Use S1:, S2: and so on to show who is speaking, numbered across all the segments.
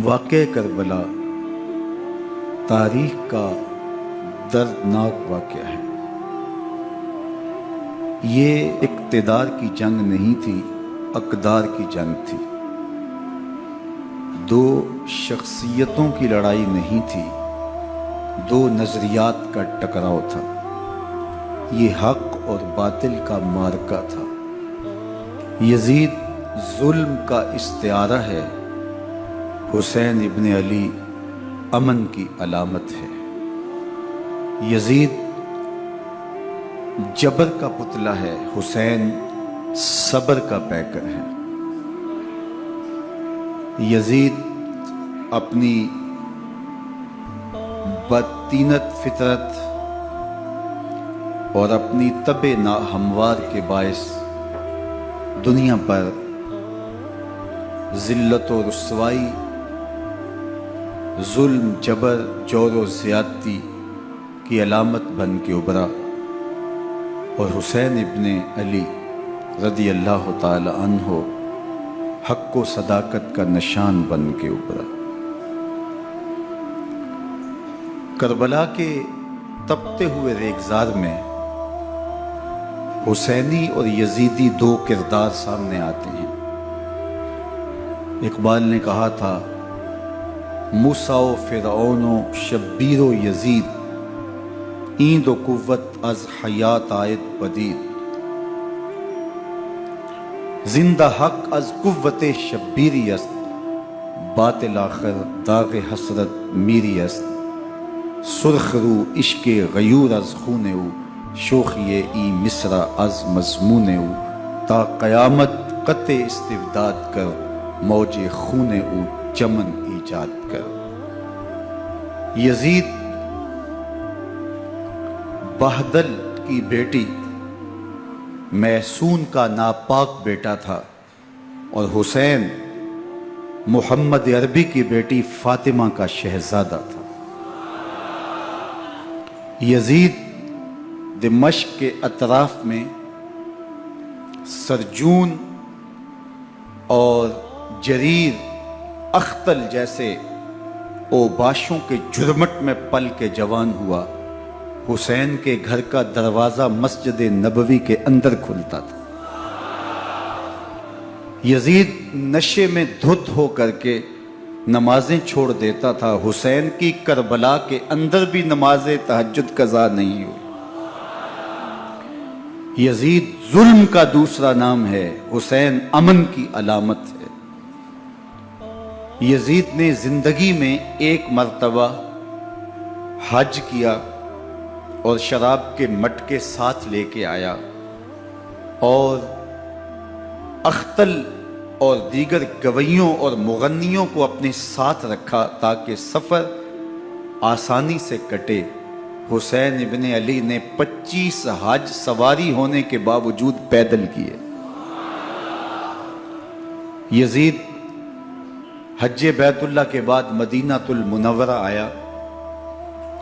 S1: واقعہ کربلا تاریخ کا دردناک واقعہ ہے۔ یہ اقتدار کی جنگ نہیں تھی، اقدار کی جنگ تھی۔ دو شخصیتوں کی لڑائی نہیں تھی، دو نظریات کا ٹکراؤ تھا۔ یہ حق اور باطل کا معرکہ تھا۔ یزید ظلم کا استعارہ ہے، حسین ابن علی امن کی علامت ہے۔ یزید جبر کا پتلا ہے، حسین صبر کا پیکر ہے۔ یزید اپنی بدطینت فطرت اور اپنی طبع ناہموار کے باعث دنیا پر ذلت و رسوائی، ظلم، جبر، جور و زیادتی کی علامت بن کے ابھرا، اور حسین ابن علی رضی اللہ تعالی عنہ حق و صداقت کا نشان بن کے ابھرا۔ کربلا کے تپتے ہوئے ریگزار میں حسینی اور یزیدی دو کردار سامنے آتے ہیں۔ اقبال نے کہا تھا، موسیٰ و فرعون و شبیر و یزید، این دو قوت از حیات آید پدید۔ زندہ حق از قوت شبیری است، باطل آخر داغ حسرت میری است۔ سرخ رو عشق غیور از خون او، شوخی ای مصرع از مضمون او۔ تا قیامت قطع استبداد کر، موج خون او چمن ایجاد کر۔ یزید بہدل کی بیٹی محسون کا ناپاک بیٹا تھا، اور حسین محمد عربی کی بیٹی فاطمہ کا شہزادہ تھا۔ یزید دمشق کے اطراف میں سرجون اور جریر، اختل جیسے اوباشوں کے جھرمٹ میں پل کے جوان ہوا۔ حسین کے گھر کا دروازہ مسجد نبوی کے اندر کھلتا تھا۔ یزید نشے میں دھت ہو کر کے نمازیں چھوڑ دیتا تھا۔ حسین کی کربلا کے اندر بھی نماز تہجد قضا نہیں ہوئی۔ یزید ظلم کا دوسرا نام ہے، حسین امن کی علامت ہے۔ یزید نے زندگی میں ایک مرتبہ حج کیا اور شراب کے مٹکے ساتھ لے کے آیا، اور اختل اور دیگر گویوں اور مغنیوں کو اپنے ساتھ رکھا تاکہ سفر آسانی سے کٹے۔ حسین ابن علی نے 25 حج سواری ہونے کے باوجود پیدل کیے۔ یزید حج بیت اللہ کے بعد مدینہ المنورہ آیا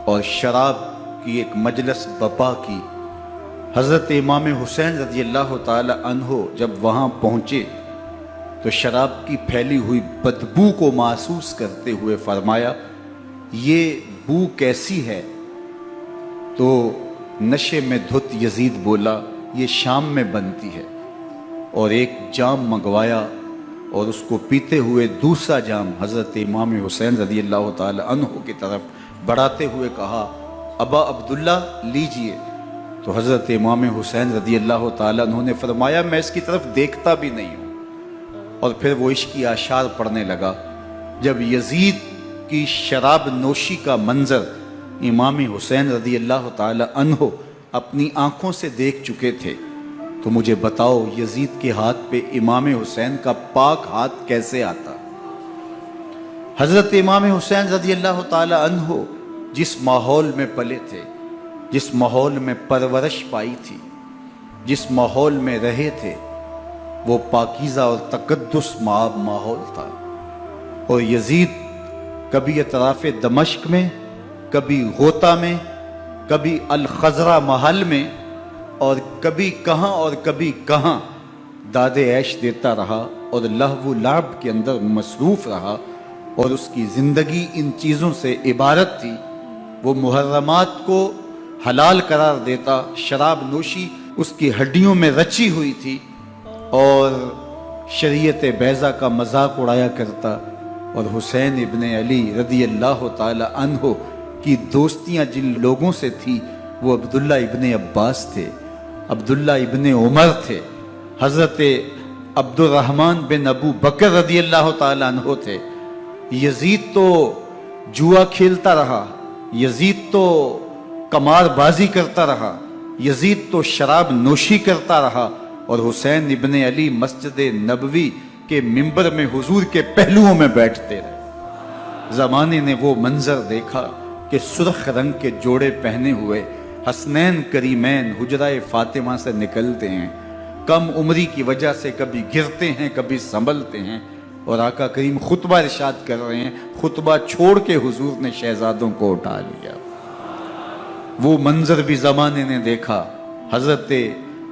S1: اور شراب کی ایک مجلس بپا کی۔ حضرت امام حسین رضی اللہ تعالی عنہ جب وہاں پہنچے تو شراب کی پھیلی ہوئی بدبو کو محسوس کرتے ہوئے فرمایا، یہ بو کیسی ہے؟ تو نشے میں دھت یزید بولا، یہ شام میں بنتی ہے، اور ایک جام منگوایا اور اس کو پیتے ہوئے دوسرا جام حضرت امام حسین رضی اللہ تعالی عنہ کی طرف بڑھاتے ہوئے کہا، ابا عبداللہ لیجئے۔ تو حضرت امام حسین رضی اللہ تعالی عنہ نے فرمایا، میں اس کی طرف دیکھتا بھی نہیں ہوں، اور پھر وہ عشقی اشعار پڑھنے لگا۔ جب یزید کی شراب نوشی کا منظر امام حسین رضی اللہ تعالی عنہ اپنی آنکھوں سے دیکھ چکے تھے، تو مجھے بتاؤ یزید کے ہاتھ پہ امام حسین کا پاک ہاتھ کیسے آتا؟ حضرت امام حسین رضی اللہ تعالی عنہ جس ماحول میں پلے تھے، جس ماحول میں پرورش پائی تھی، جس ماحول میں رہے تھے، وہ پاکیزہ اور تقدس مآب ماحول تھا۔ اور یزید کبھی اطراف دمشق میں، کبھی غوطہ میں، کبھی الخضرہ محل میں، اور کبھی کہاں اور کبھی کہاں داد عیش دیتا رہا اور لہو و لعب کے اندر مصروف رہا، اور اس کی زندگی ان چیزوں سے عبارت تھی۔ وہ محرمات کو حلال قرار دیتا، شراب نوشی اس کی ہڈیوں میں رچی ہوئی تھی، اور شریعت بیضا کا مذاق اڑایا کرتا۔ اور حسین ابن علی رضی اللہ تعالی عنہ کی دوستیاں جن لوگوں سے تھی وہ عبداللہ ابن عباس تھے، عبداللہ ابن عمر تھے، حضرت عبد الرحمن بن ابو بکر رضی اللہ تعالی عنہ تھے۔ یزید تو جوا کھیلتا رہا، یزید تو قمار بازی کرتا رہا، یزید تو شراب نوشی کرتا رہا، اور حسین ابن علی مسجد نبوی کے منبر میں حضور کے پہلوؤں میں بیٹھتے رہے۔ زمانے نے وہ منظر دیکھا کہ سرخ رنگ کے جوڑے پہنے ہوئے حسنین کریمین حجرہ فاطمہ سے نکلتے ہیں، کم عمری کی وجہ سے کبھی گرتے ہیں کبھی سنبھلتے ہیں، اور آقا کریم خطبہ ارشاد کر رہے ہیں، خطبہ چھوڑ کے حضور نے شہزادوں کو اٹھا لیا۔ وہ منظر بھی زمانے نے دیکھا۔ حضرت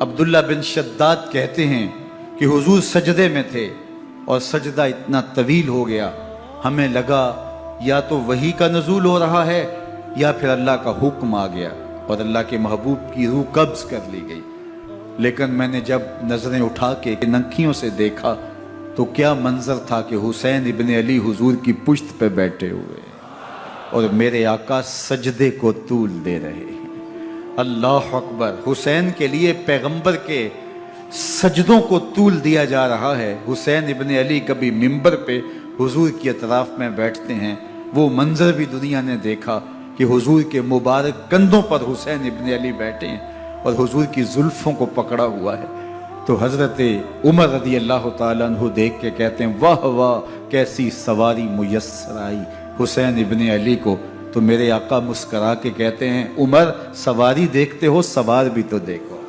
S1: عبداللہ بن شداد کہتے ہیں کہ حضور سجدے میں تھے اور سجدہ اتنا طویل ہو گیا، ہمیں لگا یا تو وحی کا نزول ہو رہا ہے یا پھر اللہ کا حکم آ گیا اور اللہ کے محبوب کی روح قبض کر لی گئی۔ لیکن میں نے جب نظریں اٹھا کے ننکیوں سے دیکھا تو کیا منظر تھا کہ حسین ابن علی حضور کی پشت پہ بیٹھے ہوئے اور میرے آقا سجدے کو طول دے رہے ہیں۔ اللہ اکبر! حسین کے لیے پیغمبر کے سجدوں کو طول دیا جا رہا ہے۔ حسین ابن علی کبھی منبر پہ حضور کی اطراف میں بیٹھتے ہیں، وہ منظر بھی دنیا نے دیکھا کہ حضور کے مبارک کندھوں پر حسین ابن علی بیٹھے ہیں اور حضور کی زلفوں کو پکڑا ہوا ہے۔ تو حضرت عمر رضی اللہ تعالیٰ عنہ دیکھ کے کہتے ہیں واہ واہ کیسی سواری میسر آئی حسین ابن علی کو۔ تو میرے آقا مسکرا کے کہتے ہیں عمر سواری دیکھتے ہو سوار بھی تو دیکھو۔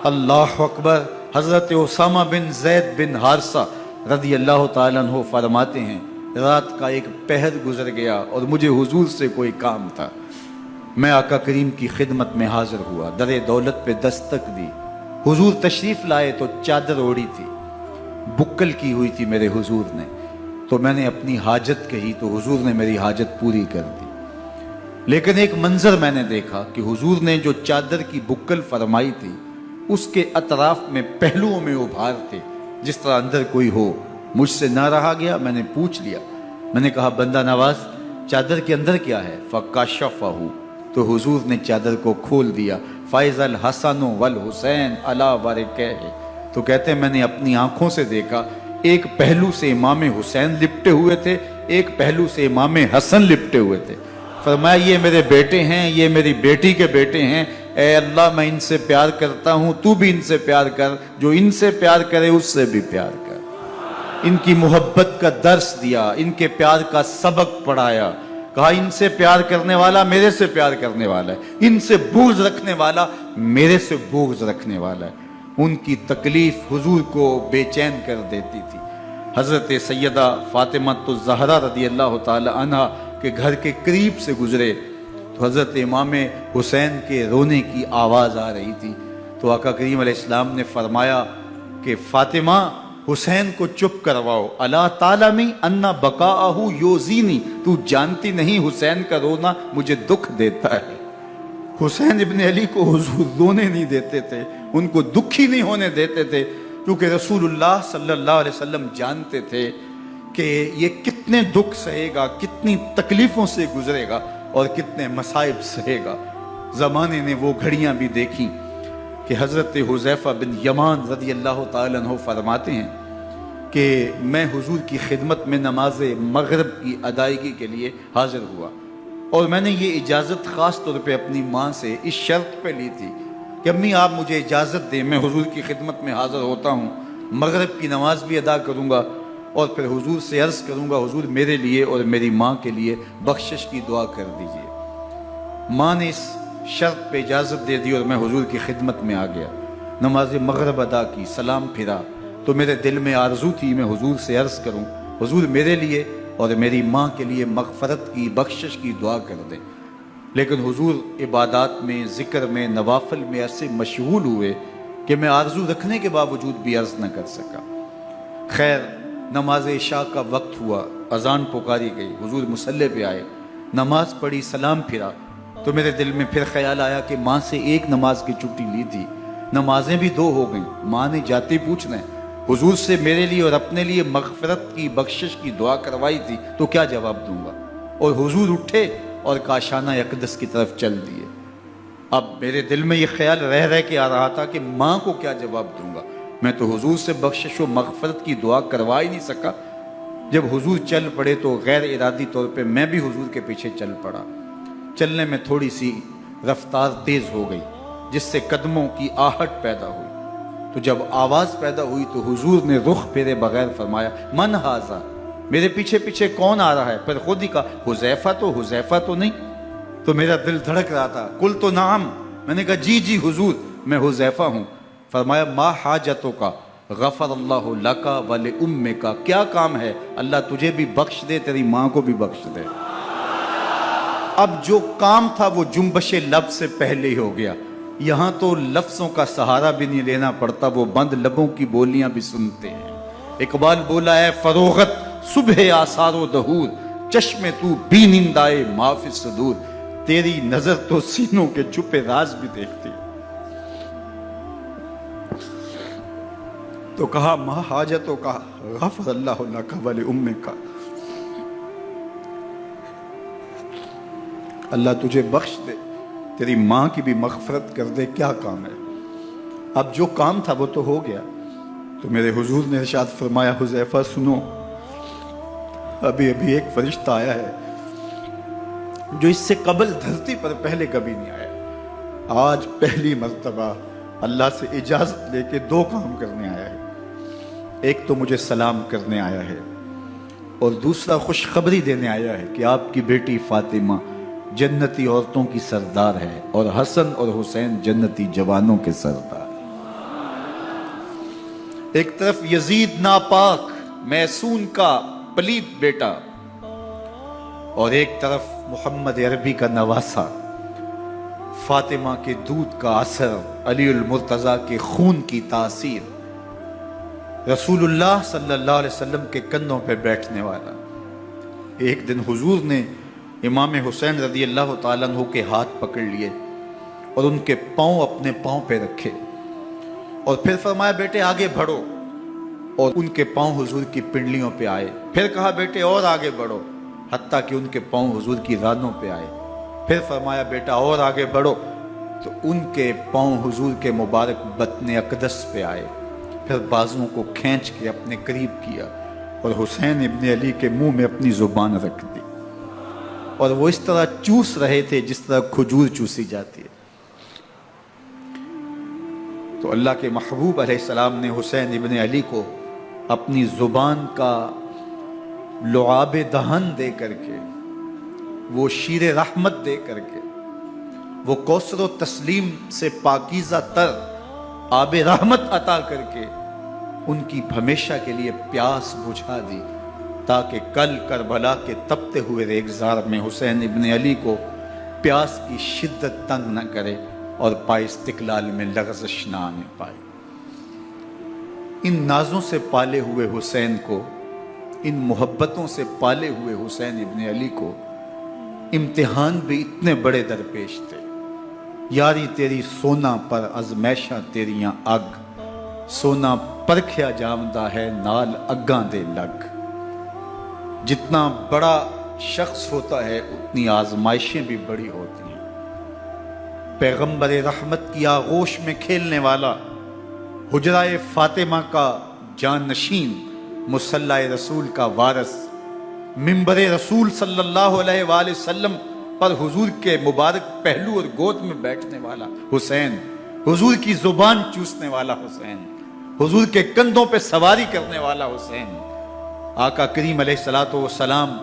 S1: اللہ اکبر! حضرت اسامہ بن زید بن حارثہ رضی اللہ تعالیٰ عنہ فرماتے ہیں رات کا ایک پہر گزر گیا اور مجھے حضور سے کوئی کام تھا، میں آقا کریم کی خدمت میں حاضر ہوا، در دولت پہ دستک دی، حضور تشریف لائے تو چادر اوڑی تھی، بکل کی ہوئی تھی میرے حضور نے، تو میں نے اپنی حاجت کہی تو حضور نے میری حاجت پوری کر دی۔ لیکن ایک منظر میں نے دیکھا کہ حضور نے جو چادر کی بکل فرمائی تھی اس کے اطراف میں پہلوؤں میں ابھار تھے، جس طرح اندر کوئی ہو۔ مجھ سے نہ رہا گیا، میں نے پوچھ لیا، میں نے کہا بندہ نواز چادر کے اندر کیا ہے؟ فَكَشَفَهُ، تو حضور نے چادر کو کھول دیا۔ فَإِذَا الْحَسَنُ وَالْحُسَيْنُ عَلَىٰ وَرِكَيْهِ، تو کہتے ہیں میں نے اپنی آنکھوں سے دیکھا، ایک پہلو سے امام حسین لپٹے ہوئے تھے، ایک پہلو سے امام حسن لپٹے ہوئے تھے۔ فرمایا یہ میرے بیٹے ہیں، یہ میری بیٹی کے بیٹے ہیں، اے اللہ میں ان سے پیار کرتا ہوں، تو بھی ان سے پیار کر، جو ان سے پیار کرے اس سے بھی پیار کر۔ ان کی محبت کا درس دیا، ان کے پیار کا سبق پڑھایا، کہا ان سے پیار کرنے والا میرے سے پیار کرنے والا ہے، ان سے بغض رکھنے والا میرے سے بغض رکھنے والا ہے۔ ان کی تکلیف حضور کو بے چین کر دیتی تھی۔ حضرت سیدہ فاطمہ الزہرا رضی اللہ تعالی عنہ کے گھر کے قریب سے گزرے تو حضرت امام حسین کے رونے کی آواز آ رہی تھی، تو آقا کریم علیہ السلام نے فرمایا کہ فاطمہ حسین کو چپ کرواؤ، الا تعلمی ان بقاءہ یوزینی، تو جانتی نہیں حسین کا رونا مجھے دکھ دیتا ہے۔ حسین ابن علی کو حضور رونے نہیں دیتے تھے، ان کو دکھی نہیں ہونے دیتے تھے، کیونکہ رسول اللہ صلی اللہ علیہ وسلم جانتے تھے کہ یہ کتنے دکھ سہے گا، کتنی تکلیفوں سے گزرے گا اور کتنے مصائب سہے گا۔ زمانے نے وہ گھڑیاں بھی دیکھیں کہ حضرت حذیفہ بن یمان رضی اللہ تعالیٰ عنہ فرماتے ہیں کہ میں حضور کی خدمت میں نماز مغرب کی ادائیگی کے لیے حاضر ہوا، اور میں نے یہ اجازت خاص طور پہ اپنی ماں سے اس شرط پہ لی تھی کہ امی آپ مجھے اجازت دیں، میں حضور کی خدمت میں حاضر ہوتا ہوں، مغرب کی نماز بھی ادا کروں گا اور پھر حضور سے عرض کروں گا حضور میرے لیے اور میری ماں کے لیے بخشش کی دعا کر دیجئے۔ ماں نے اس شرط پہ اجازت دے دی اور میں حضور کی خدمت میں آ گیا، نماز مغرب ادا کی، سلام پھرا تو میرے دل میں آرزو تھی میں حضور سے عرض کروں حضور میرے لیے اور میری ماں کے لیے مغفرت کی بخشش کی دعا کر دیں، لیکن حضور عبادات میں ذکر میں نوافل میں ایسے مشغول ہوئے کہ میں آرزو رکھنے کے باوجود بھی عرض نہ کر سکا۔ خیر نماز عشاء کا وقت ہوا، اذان پکاری گئی، حضور مصلی پہ آئے، نماز پڑھی، سلام پھرا، تو میرے دل میں پھر خیال آیا کہ ماں سے ایک نماز کی چھٹی لی تھی، نمازیں بھی 2 ہو گئیں، ماں نے جاتے پوچھنا ہے حضور سے میرے لیے اور اپنے لیے مغفرت کی، بخشش کی دعا کروائی تھی، تو کیا جواب دوں گا؟ اور حضور اٹھے اور کاشانہ اقدس کی طرف چل دیے۔ اب میرے دل میں یہ خیال رہ کے آ رہا تھا کہ ماں کو کیا جواب دوں گا؟ میں تو حضور سے بخشش و مغفرت کی دعا کروا ہی نہیں سکا۔ جب حضور چل پڑے تو غیر ارادی طور پہ میں بھی حضور کے پیچھے چل پڑا۔ چلنے میں تھوڑی سی رفتار تیز ہو گئی، جس سے قدموں کی آہٹ پیدا ہوئی۔ تو جب آواز پیدا ہوئی تو حضور نے رخ پھیرے بغیر فرمایا، من ھذا، میرے پیچھے پیچھے کون آ رہا ہے؟ پھر خود ہی کہا، حذیفہ تو نہیں؟ تو میرا دل دھڑک رہا تھا، قلت نعم، میں نے کہا جی جی حضور، میں حذیفہ ہوں۔ فرمایا، ما حاجتوں کا، غفر اللہ لکا ولأمکا، کیا کام ہے؟ اللہ تجھے بھی بخش دے، تیری ماں کو بھی بخش دے۔ اب جو کام تھا وہ جنبش لب سے پہلے ہی ہو گیا، یہاں تو لفظوں کا سہارا بھی نہیں لینا پڑتا، وہ بند لبوں کی بولیاں بھی سنتے ہیں۔ اقبال بولا ہے، فروغت صبح آثار و دہور، چشم تو بینندائے ما فی الصدور، تیری نظر تو سینوں کے چھپے راز بھی دیکھتی۔ تو کہا، ما حاجتوں کا، غفر اللہ لک ولأمک، اللہ تجھے بخش دے، تیری ماں کی بھی مغفرت کر دے، کیا کام ہے؟ اب جو کام تھا وہ تو ہو گیا۔ تو میرے حضور نے ارشاد فرمایا، حذیفہ سنو، ابھی ایک فرشتہ آیا ہے جو اس سے قبل دھرتی پر پہلے کبھی نہیں آیا، آج پہلی مرتبہ اللہ سے اجازت لے کے 2 کام کرنے آیا ہے۔ ایک تو مجھے سلام کرنے آیا ہے، اور دوسرا خوشخبری دینے آیا ہے کہ آپ کی بیٹی فاطمہ جنتی عورتوں کی سردار ہے، اور حسن اور حسین جنتی جوانوں کے سردار۔ ایک طرف یزید ناپاک میسون کا پلید بیٹا، اور ایک طرف محمد عربی کا نواسا، فاطمہ کے دودھ کا اثر، علی المرتضیٰ کے خون کی تاثیر، رسول اللہ صلی اللہ علیہ وسلم کے کندھوں پہ بیٹھنے والا۔ ایک دن حضور نے امام حسین رضی اللہ تعالیٰ عنہ کے ہاتھ پکڑ لیے اور ان کے پاؤں اپنے پاؤں پہ رکھے، اور پھر فرمایا، بیٹے آگے بڑھو، اور ان کے پاؤں حضور کی پنڈلیوں پہ آئے۔ پھر کہا، بیٹے اور آگے بڑھو، حتیٰ کہ ان کے پاؤں حضور کی رانوں پہ آئے۔ پھر فرمایا، بیٹا اور آگے بڑھو، تو ان کے پاؤں حضور کے مبارک بطن اقدس پہ آئے۔ پھر بازوؤں کو کھینچ کے اپنے قریب کیا اور حسین ابن علی کے منہ میں اپنی زبان رکھ دی، اور وہ اس طرح چوس رہے تھے جس طرح کھجور چوسی جاتی ہے۔ تو اللہ کے محبوب علیہ السلام نے حسین ابن علی کو اپنی زبان کا لعاب دہن دے کر کے، وہ شیر رحمت دے کر کے، وہ کوثر و تسلیم سے پاکیزہ تر آب رحمت عطا کر کے ان کی ہمیشہ کے لیے پیاس بجھا دی، تاکہ کل کربلا کے تپتے ہوئے ریگزار میں حسین ابن علی کو پیاس کی شدت تنگ نہ کرے اور پائے استقلال میں لغزش نہ آنے پائے۔ ان نازوں سے پالے ہوئے حسین کو، ان محبتوں سے پالے ہوئے حسین ابن علی کو امتحان بھی اتنے بڑے درپیش تھے۔ یاری تیری سونا پر ازمیشاں تیریاں اگ، سونا پرکھیا جامدہ ہے نال اگاں دے لگ۔ جتنا بڑا شخص ہوتا ہے اتنی آزمائشیں بھی بڑی ہوتی ہیں۔ پیغمبر رحمت کی آغوش میں کھیلنے والا، حجرہ فاطمہ کا جانشین، مصلی رسول کا وارث، منبر رسول صلی اللہ علیہ وآلہ وسلم پر حضور کے مبارک پہلو اور گود میں بیٹھنے والا حسین، حضور کی زبان چوسنے والا حسین، حضور کے کندھوں پہ سواری کرنے والا حسین، آقا کریم علیہ السلام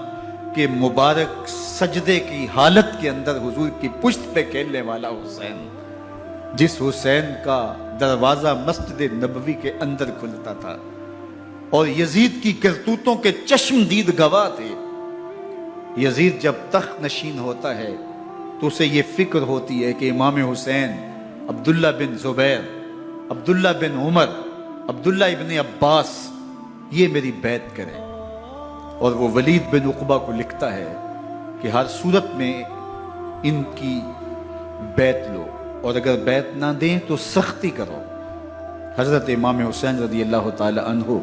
S1: کے مبارک سجدے کی حالت کے اندر حضور کی پشت پہ کھیلنے والا حسین، جس حسین کا دروازہ مسجد نبوی کے اندر کھلتا تھا اور یزید کی کرتوتوں کے چشم دید گواہ تھے۔ یزید جب تخت نشین ہوتا ہے تو اسے یہ فکر ہوتی ہے کہ امام حسین عبداللہ بن زبیر، عبداللہ بن عمر، عبداللہ ابن عباس یہ میری بیعت کرے. اور وہ ولید بن عقبہ کو لکھتا ہے کہ ہر صورت میں ان کی بیعت لو، اور اگر بیعت نہ دیں تو سختی کرو. حضرت امام حسین رضی اللہ تعالی عنہ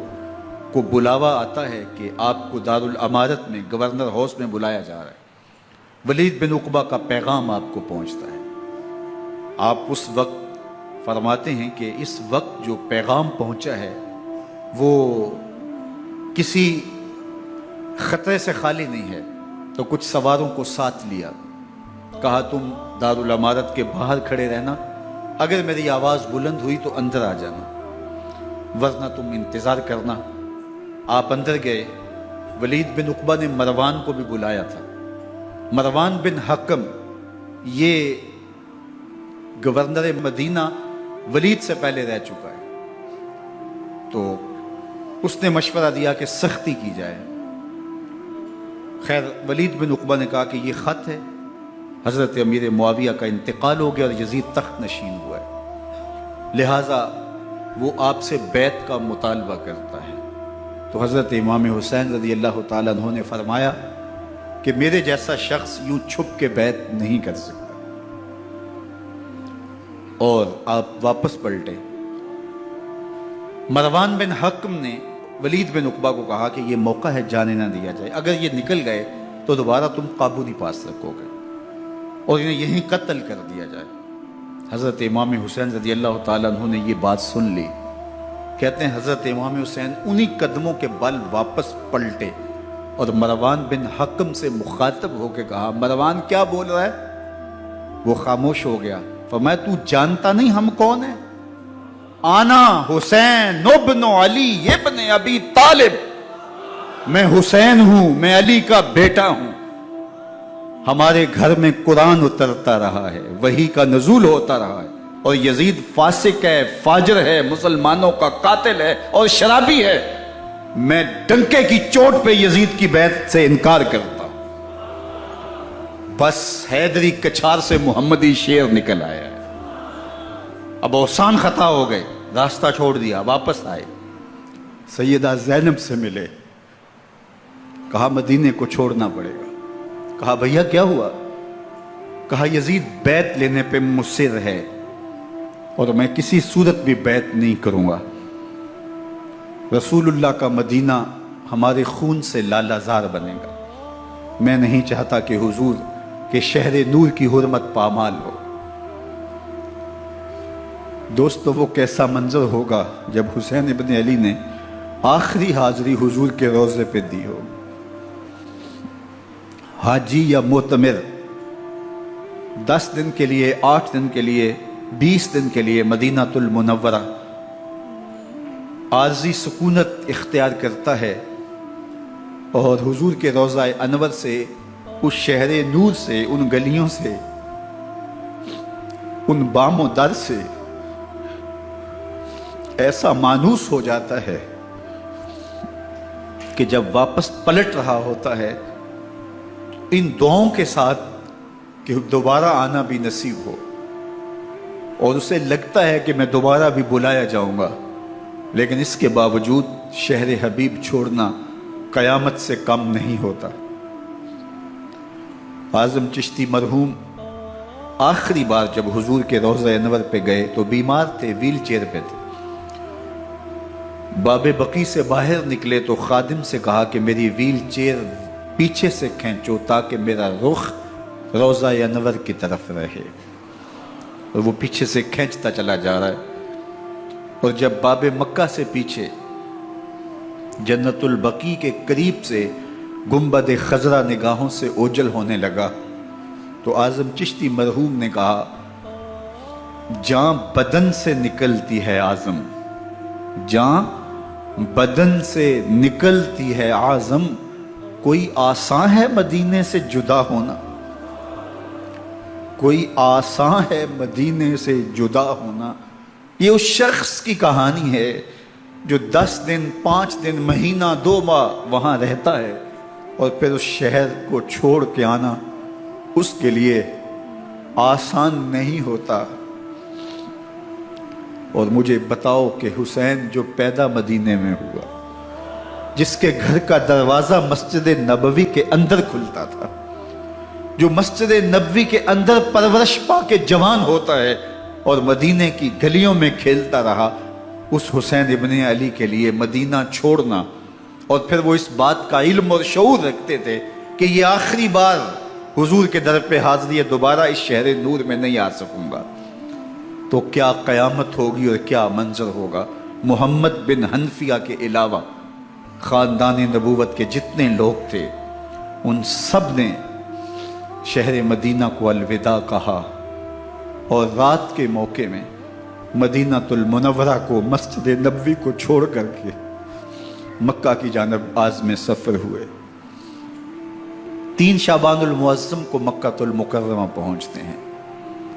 S1: کو بلاوا آتا ہے کہ آپ کو دارالامارت میں گورنر ہاؤس میں بلایا جا رہا ہے. ولید بن عقبہ کا پیغام آپ کو پہنچتا ہے. آپ اس وقت فرماتے ہیں کہ اس وقت جو پیغام پہنچا ہے وہ کسی خطرے سے خالی نہیں ہے. تو کچھ سواروں کو ساتھ لیا، کہا تم دارالامارت کے باہر کھڑے رہنا، اگر میری آواز بلند ہوئی تو اندر آ جانا، ورنہ تم انتظار کرنا. آپ اندر گئے. ولید بن عقبہ نے مروان کو بھی بلایا تھا. مروان بن حکم یہ گورنر مدینہ ولید سے پہلے رہ چکا ہے، تو اس نے مشورہ دیا کہ سختی کی جائے. خیر ولید بن عقبہ نے کہا کہ یہ خط ہے، حضرت امیر معاویہ کا انتقال ہو گیا اور یزید تخت نشین ہوا ہے، لہٰذا وہ آپ سے بیعت کا مطالبہ کرتا ہے. تو حضرت امام حسین رضی اللہ تعالیٰ عنہ نے فرمایا کہ میرے جیسا شخص یوں چھپ کے بیعت نہیں کر سکتا. اور آپ واپس پلٹے. مروان بن حکم نے ولید بن عقبہ کو کہا کہ یہ موقع ہے جانے نہ دیا جائے، اگر یہ نکل گئے تو دوبارہ تم قابو نہیں پا سکو گے اور انہیں یہیں قتل کر دیا جائے. حضرت امام حسین رضی اللہ تعالیٰ عنہ نے یہ بات سن لی. کہتے ہیں حضرت امام حسین انہی قدموں کے بل واپس پلٹے اور مروان بن حکم سے مخاطب ہو کے کہا، مروان کیا بول رہا ہے؟ وہ خاموش ہو گیا. فرمایا تو جانتا نہیں ہم کون ہیں؟ آنا حسین ابن علی ابن ابی طالب، میں حسین ہوں، میں علی کا بیٹا ہوں. ہمارے گھر میں قرآن اترتا رہا ہے، وحی کا نزول ہوتا رہا ہے، اور یزید فاسق ہے، فاجر ہے، مسلمانوں کا قاتل ہے اور شرابی ہے. میں ڈنکے کی چوٹ پہ یزید کی بیعت سے انکار کرتا ہوں. بس حیدری کچھار سے محمدی شیر نکل آیا ہے. اب اوسان خطا ہو گئے، راستہ چھوڑ دیا، واپس آئے. سیدہ زینب سے ملے، کہا مدینے کو چھوڑنا پڑے گا. کہا بھیا کیا ہوا؟ کہا یزید بیعت لینے پہ مصر ہے اور میں کسی صورت بھی بیعت نہیں کروں گا. رسول اللہ کا مدینہ ہمارے خون سے لالازار بنے گا. میں نہیں چاہتا کہ حضور کے شہر نور کی حرمت پامال ہو. دوستو وہ کیسا منظر ہوگا جب حسین ابن علی نے آخری حاضری حضور کے روضے پہ دی ہو. حاجی یا معتمر 10 دن کے لیے، 8 دن کے لیے، 20 دن کے لیے مدینہ المنورہ عارضی سکونت اختیار کرتا ہے اور حضور کے روضہ انور سے، اس شہر نور سے، ان گلیوں سے، ان بام و در سے ایسا مانوس ہو جاتا ہے کہ جب واپس پلٹ رہا ہوتا ہے ان دعاؤں کے ساتھ کہ دوبارہ آنا بھی نصیب ہو، اور اسے لگتا ہے کہ میں دوبارہ بھی بلایا جاؤں گا، لیکن اس کے باوجود شہر حبیب چھوڑنا قیامت سے کم نہیں ہوتا. اعظم چشتی مرحوم آخری بار جب حضور کے روضہ انور پہ گئے تو بیمار تھے، ویل چیئر پہ تھے. باب بقی سے باہر نکلے تو خادم سے کہا کہ میری ویل چیئر پیچھے سے کھینچو تاکہ میرا رخ روضہ انور کی طرف رہے. اور وہ پیچھے سے کھینچتا چلا جا رہا ہے، اور جب باب مکہ سے پیچھے جنت البقیع کے قریب سے گنبد خضرا نگاہوں سے اوجل ہونے لگا تو اعظم چشتی مرحوم نے کہا، جاں بدن سے نکلتی ہے اعظم، جاں بدن سے نکلتی ہے اعظم، کوئی آسان ہے مدینے سے جدا ہونا، کوئی آسان ہے مدینے سے جدا ہونا. یہ اس شخص کی کہانی ہے جو 10 دن، 5 دن، مہینہ، 2 ماہ وہاں رہتا ہے اور پھر اس شہر کو چھوڑ کے آنا اس کے لیے آسان نہیں ہوتا. اور مجھے بتاؤ کہ حسین جو پیدا مدینے میں ہوا، جس کے گھر کا دروازہ مسجد نبوی کے اندر کھلتا تھا، جو مسجد نبوی کے اندر پرورش پا کے جوان ہوتا ہے اور مدینے کی گلیوں میں کھیلتا رہا، اس حسین ابن علی کے لیے مدینہ چھوڑنا، اور پھر وہ اس بات کا علم اور شعور رکھتے تھے کہ یہ آخری بار حضور کے در پہ حاضری ہے، دوبارہ اس شہر نور میں نہیں آ سکوں گا، تو کیا قیامت ہوگی اور کیا منظر ہوگا۔ محمد بن حنفیہ کے علاوہ خاندان نبوت کے جتنے لوگ تھے ان سب نے شہر مدینہ کو الوداع کہا، اور رات کے موقع میں مدینہ المنورہ کو، مسجد نبوی کو چھوڑ کر کے مکہ کی جانب عازم سفر ہوئے۔ 3 شعبان المعظم کو مکہ المکرمہ پہنچتے ہیں،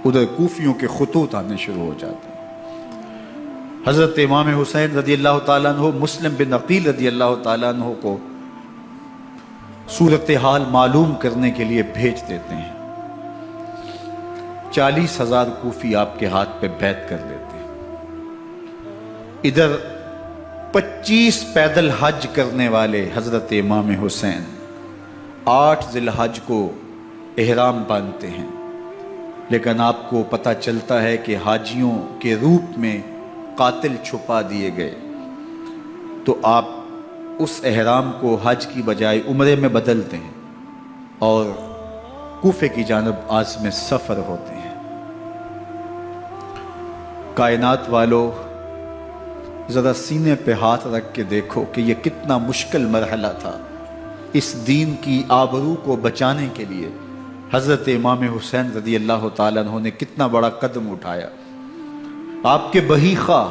S1: ادھر کوفیوں کے خطوط آنے شروع ہو جاتے ہیں۔ حضرت امام حسین رضی اللہ تعالیٰ عنہ مسلم بن عقیل رضی اللہ تعالیٰ عنہ کو صورتحال معلوم کرنے کے لیے بھیج دیتے ہیں۔ 40,000 کوفی آپ کے ہاتھ پہ بیعت کر لیتے ہیں۔ ادھر 25 پیدل حج کرنے والے حضرت امام حسین 8 ذی الحج کو احرام باندھتے ہیں، لیکن آپ کو پتہ چلتا ہے کہ حاجیوں کے روپ میں قاتل چھپا دیے گئے، تو آپ اس احرام کو حج کی بجائے عمرے میں بدلتے ہیں اور کوفے کی جانب عازم سفر ہوتے ہیں۔ کائنات والو، ذرا سینے پہ ہاتھ رکھ کے دیکھو کہ یہ کتنا مشکل مرحلہ تھا۔ اس دین کی آبرو کو بچانے کے لیے حضرت امام حسین رضی اللہ تعالیٰ عنہ نے کتنا بڑا قدم اٹھایا۔ آپ کے بہی خواہ،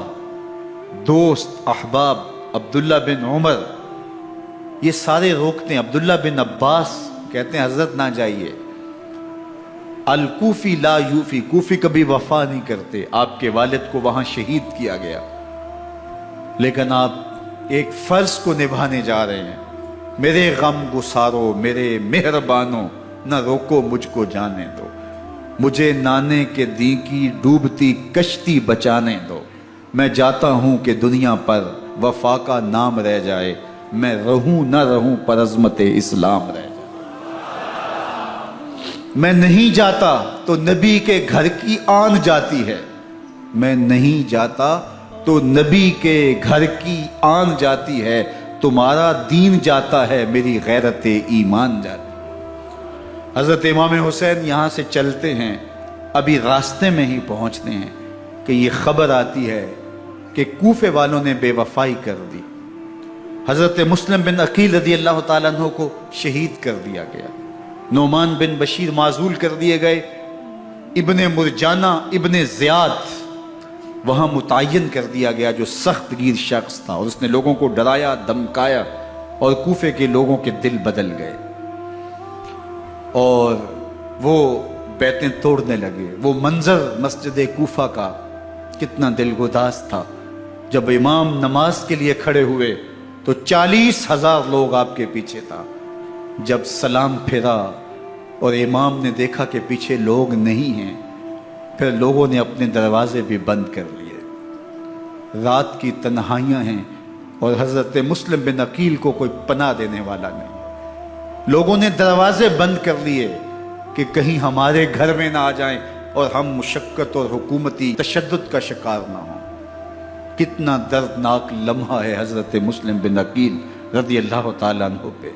S1: دوست، احباب عبداللہ بن عمر یہ سارے روکتے ہیں، عبداللہ بن عباس کہتے ہیں حضرت نہ جائیے، الکوفی لا یوفی، کوفی کبھی وفا نہیں کرتے، آپ کے والد کو وہاں شہید کیا گیا، لیکن آپ ایک فرض کو نبھانے جا رہے ہیں۔ میرے غم گسارو، میرے مہربانو، نہ روکو مجھ کو جانے دو، مجھے نانے کے دی کی ڈوبتی کشتی بچانے دو، میں جاتا ہوں کہ دنیا پر وفا کا نام رہ جائے، میں رہوں نہ رہوں پر عظمت اسلام رہ جائے۔ میں نہیں جاتا تو نبی کے گھر کی آن جاتی ہے، میں نہیں جاتا تو نبی کے گھر کی آن جاتی ہے، تمہارا دین جاتا ہے، میری غیرت ایمان جاتی ہے۔ حضرت امام حسین یہاں سے چلتے ہیں، ابھی راستے میں ہی پہنچتے ہیں کہ یہ خبر آتی ہے کہ کوفے والوں نے بے وفائی کر دی، حضرت مسلم بن عقیل رضی اللہ تعالیٰ عنہ کو شہید کر دیا گیا، نعمان بن بشیر معزول کر دیے گئے، ابن مرجانہ ابن زیاد وہاں متعین کر دیا گیا جو سخت گیر شخص تھا، اور اس نے لوگوں کو ڈرایا، دھمکایا، اور کوفے کے لوگوں کے دل بدل گئے اور وہ بیعتیں توڑنے لگے۔ وہ منظر مسجد کوفہ کا کتنا دلگداز تھا، جب امام نماز کے لیے کھڑے ہوئے تو 40,000 لوگ آپ کے پیچھے تھا۔ جب سلام پھیرا اور امام نے دیکھا کہ پیچھے لوگ نہیں ہیں، پھر لوگوں نے اپنے دروازے بھی بند کر لیے۔ رات کی تنہائیاں ہیں اور حضرت مسلم بن عقیل کو کوئی پناہ دینے والا نہیں، لوگوں نے دروازے بند کر لیے کہ کہیں ہمارے گھر میں نہ آ جائیں اور ہم مشقت اور حکومتی تشدد کا شکار نہ ہوں۔ کتنا دردناک لمحہ ہے حضرت مسلم بن عقیل رضی اللہ تعالیٰ عنہ پہ،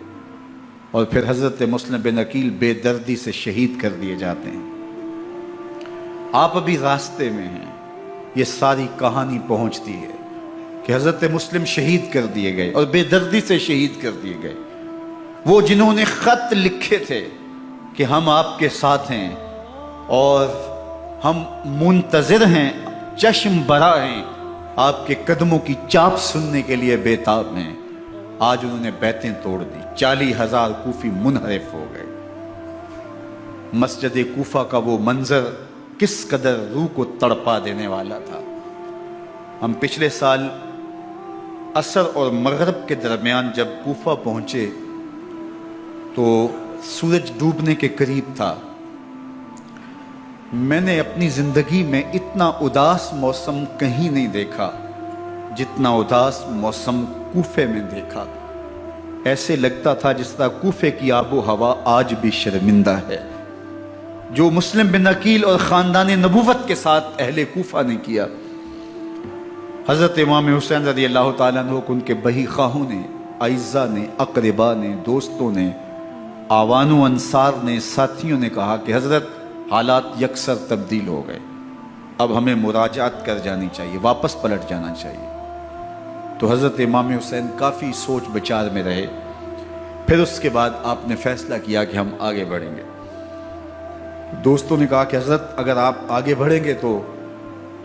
S1: اور پھر حضرت مسلم بن عقیل بے دردی سے شہید کر دیے جاتے ہیں۔ آپ ابھی راستے میں ہیں، یہ ساری کہانی پہنچتی ہے کہ حضرت مسلم شہید کر دیے گئے اور بے دردی سے شہید کر دیے گئے۔ وہ جنہوں نے خط لکھے تھے کہ ہم آپ کے ساتھ ہیں اور ہم منتظر ہیں، چشم برا ہیں، آپ کے قدموں کی چاپ سننے کے لیے بےتاب ہیں، آج انہوں نے بیعتیں توڑ دی۔ 40,000 کوفی منحرف ہو گئے۔ مسجد کوفہ کا وہ منظر کس قدر روح کو تڑپا دینے والا تھا۔ ہم پچھلے سال عصر اور مغرب کے درمیان جب کوفہ پہنچے تو سورج ڈوبنے کے قریب تھا۔ میں نے اپنی زندگی میں اتنا اداس موسم کہیں نہیں دیکھا جتنا اداس موسم کوفے میں دیکھا۔ ایسے لگتا تھا جس طرح کوفے کی آب و ہوا آج بھی شرمندہ ہے۔ جو مسلم بن عقیل اور خاندان نبوت کے ساتھ اہل کوفہ نے کیا، حضرت امام حسین رضی اللہ تعالیٰ عنہ کو ان کے بہی خواہوں نے، اعزاء نے، اقربا نے، دوستوں نے، آوان و انصار نے، ساتھیوں نے کہا کہ حضرت حالات یکسر تبدیل ہو گئے، اب ہمیں مراجعت کر جانی چاہیے، واپس پلٹ جانا چاہیے۔ تو حضرت امام حسین کافی سوچ بچار میں رہے، پھر اس کے بعد آپ نے فیصلہ کیا کہ ہم آگے بڑھیں گے۔ دوستوں نے کہا کہ حضرت اگر آپ آگے بڑھیں گے تو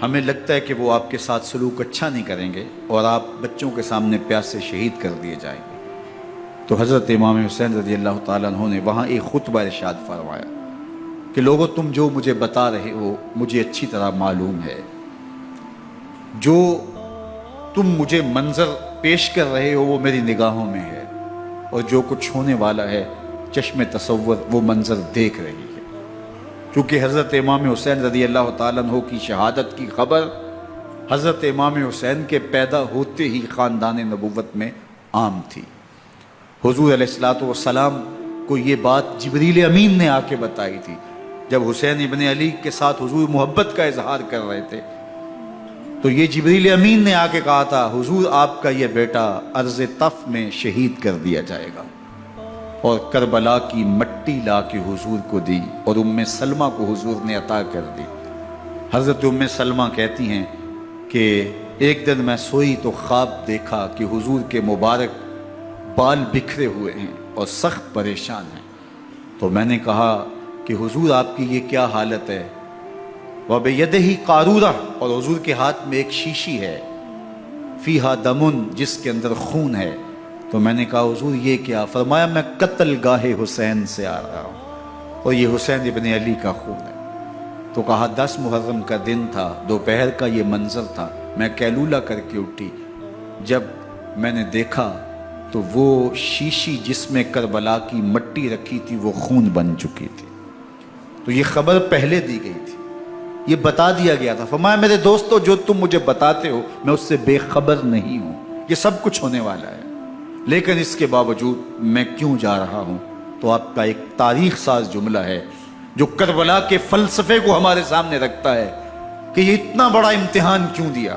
S1: ہمیں لگتا ہے کہ وہ آپ کے ساتھ سلوک اچھا نہیں کریں گے اور آپ بچوں کے سامنے پیاسے شہید کر دیے جائیں گے۔ تو حضرت امام حسین رضی اللہ تعالیٰ عنہ نے وہاں ایک خطبہ ارشاد فرمایا کہ لوگوں تم جو مجھے بتا رہے ہو مجھے اچھی طرح معلوم ہے، جو تم مجھے منظر پیش کر رہے ہو وہ میری نگاہوں میں ہے، اور جو کچھ ہونے والا ہے چشم تصور وہ منظر دیکھ رہی ہے۔ چونکہ حضرت امام حسین رضی اللہ تعالیٰ عنہ کی شہادت کی خبر حضرت امام حسین کے پیدا ہوتے ہی خاندان نبوت میں عام تھی۔ حضور علیہ الصلوۃ والسلام کو یہ بات جبریل امین نے آ کے بتائی تھی جب حسین ابن علی کے ساتھ حضور محبت کا اظہار کر رہے تھے، تو یہ جبریل امین نے آ کے کہا تھا حضور آپ کا یہ بیٹا ارض طف میں شہید کر دیا جائے گا، اور کربلا کی مٹی لا کے حضور کو دی اور ام سلمہ کو حضور نے عطا کر دی۔ حضرت ام سلمہ کہتی ہیں کہ ایک دن میں سوئی تو خواب دیکھا کہ حضور کے مبارک بال بکھرے ہوئے ہیں اور سخت پریشان ہیں، تو میں نے کہا کہ حضور آپ کی یہ کیا حالت ہے؟ وَبِيَدِهِ قَارُورَةٌ، اور حضور کے ہاتھ میں ایک شیشی ہے، فِيهَا دَمٌ، جس کے اندر خون ہے۔ تو میں نے کہا حضور یہ کیا؟ فرمایا میں قتل گاہ حسین سے آ رہا ہوں اور یہ حسین ابن علی کا خون ہے۔ تو کہا 10 محرم کا دن تھا، دوپہر کا یہ منظر تھا، میں قیلولہ کر کے اٹھی، جب میں نے دیکھا تو وہ شیشی جس میں کربلا کی مٹی رکھی تھی وہ خون بن چکی تھی۔ تو یہ خبر پہلے دی گئی تھی، یہ بتا دیا گیا تھا۔ فرمایا میرے دوستو جو تم مجھے بتاتے ہو میں اس سے بے خبر نہیں ہوں، یہ سب کچھ ہونے والا ہے، لیکن اس کے باوجود میں کیوں جا رہا ہوں؟ تو آپ کا ایک تاریخ ساز جملہ ہے جو کربلا کے فلسفے کو ہمارے سامنے رکھتا ہے کہ یہ اتنا بڑا امتحان کیوں دیا۔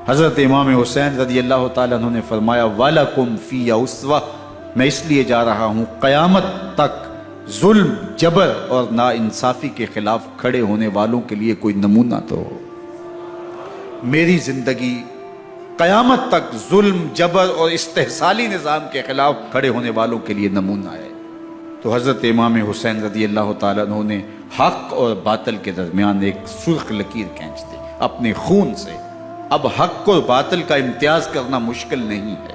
S1: حضرت امام حسین رضی اللہ تعالیٰ عنہ نے فرمایا وَلَكُمْ فِيَّ أُسْوَةٌ، میں اس لیے جا رہا ہوں قیامت تک ظلم، جبر اور ناانصافی کے خلاف کھڑے ہونے والوں کے لیے کوئی نمونہ تو ہو۔ میری زندگی قیامت تک ظلم، جبر اور استحصالی نظام کے خلاف کھڑے ہونے والوں کے لیے نمونہ ہے۔ تو حضرت امام حسین رضی اللہ تعالیٰ عنہ نے حق اور باطل کے درمیان ایک سرخ لکیر کھینچ دی اپنے خون سے۔ اب حق اور باطل کا امتیاز کرنا مشکل نہیں ہے،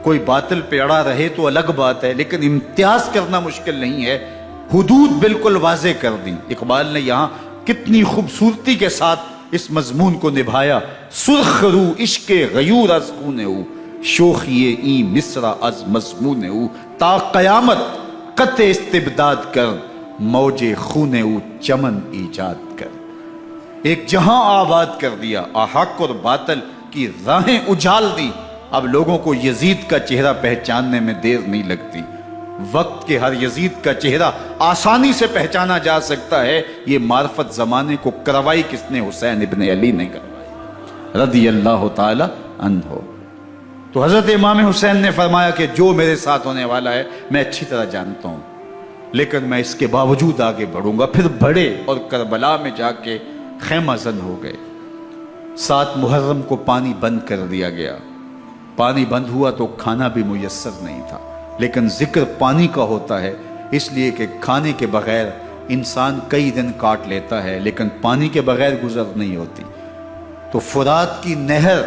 S1: کوئی باطل پہ اڑا رہے تو الگ بات ہے، لیکن امتیاز کرنا مشکل نہیں ہے۔ حدود بالکل واضح کر دی۔ اقبال نے یہاں کتنی خوبصورتی کے ساتھ اس مضمون کو نبھایا۔ سرخ رو عشق غیور از خون او، شوخی این مصرع از مضمون او، تا قیامت قطع استبداد کر، موج خون او چمن ایجاد کر۔ ایک جہاں آباد کر دیا، حق اور باطل کی راہیں اجال دی۔ اب لوگوں کو یزید کا چہرہ پہچاننے میں دیر نہیں لگتی، وقت کے ہر یزید کا چہرہ آسانی سے پہچانا جا سکتا ہے۔ یہ معرفت زمانے کو کروائی کس نے؟ حسین ابن علی نے کروائی رضی اللہ تعالی عنہ۔ تو حضرت امام حسین نے فرمایا کہ جو میرے ساتھ ہونے والا ہے میں اچھی طرح جانتا ہوں، لیکن میں اس کے باوجود آگے بڑھوں گا۔ پھر بڑھے اور کربلا میں جا کے خیمہ زن ہو گئے۔ 7 محرم کو پانی بند کر دیا گیا۔ پانی بند ہوا تو کھانا بھی میسر نہیں تھا، لیکن ذکر پانی کا ہوتا ہے اس لیے کہ کھانے کے بغیر انسان کئی دن کاٹ لیتا ہے، لیکن پانی کے بغیر گزر نہیں ہوتی۔ تو فرات کی نہر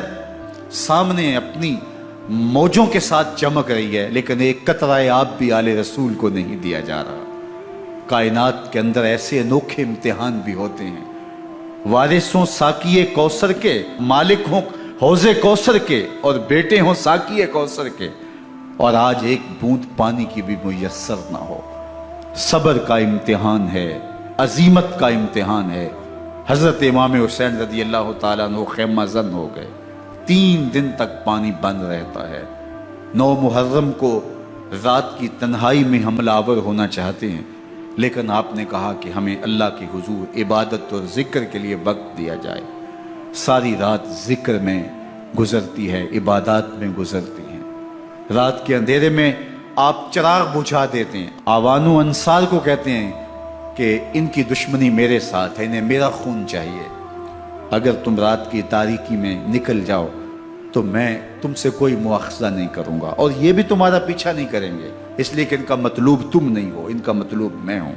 S1: سامنے اپنی موجوں کے ساتھ چمک رہی ہے، لیکن ایک قطرہ آب بھی آل رسول کو نہیں دیا جا رہا۔ کائنات کے اندر ایسے انوکھے امتحان بھی ہوتے ہیں۔ وارثوں ساقی کوثر کے، مالک ہوں حوض کوثر کے، اور بیٹے ہوں ساقی کوثر کے، اور آج ایک بوند پانی کی بھی میسر نہ ہو۔ صبر کا امتحان ہے، عزیمت کا امتحان ہے۔ حضرت امام حسین رضی اللہ تعالیٰ عنہ خیمہ زن ہو گئے۔ 3 دن تک پانی بند رہتا ہے۔ 9 محرم کو رات کی تنہائی میں حملہ آور ہونا چاہتے ہیں، لیکن آپ نے کہا کہ ہمیں اللہ کے حضور عبادت اور ذکر کے لیے وقت دیا جائے۔ ساری رات ذکر میں گزرتی ہے، عبادات میں گزرتی ہیں۔ رات کے اندھیرے میں آپ چراغ بجھا دیتے ہیں۔ آوان و انصار کو کہتے ہیں کہ ان کی دشمنی میرے ساتھ ہے، انہیں میرا خون چاہیے، اگر تم رات کی تاریکی میں نکل جاؤ تو میں تم سے کوئی مواخذہ نہیں کروں گا، اور یہ بھی تمہارا پیچھا نہیں کریں گے، اس لیے کہ ان کا مطلوب تم نہیں ہو، ان کا مطلوب میں ہوں۔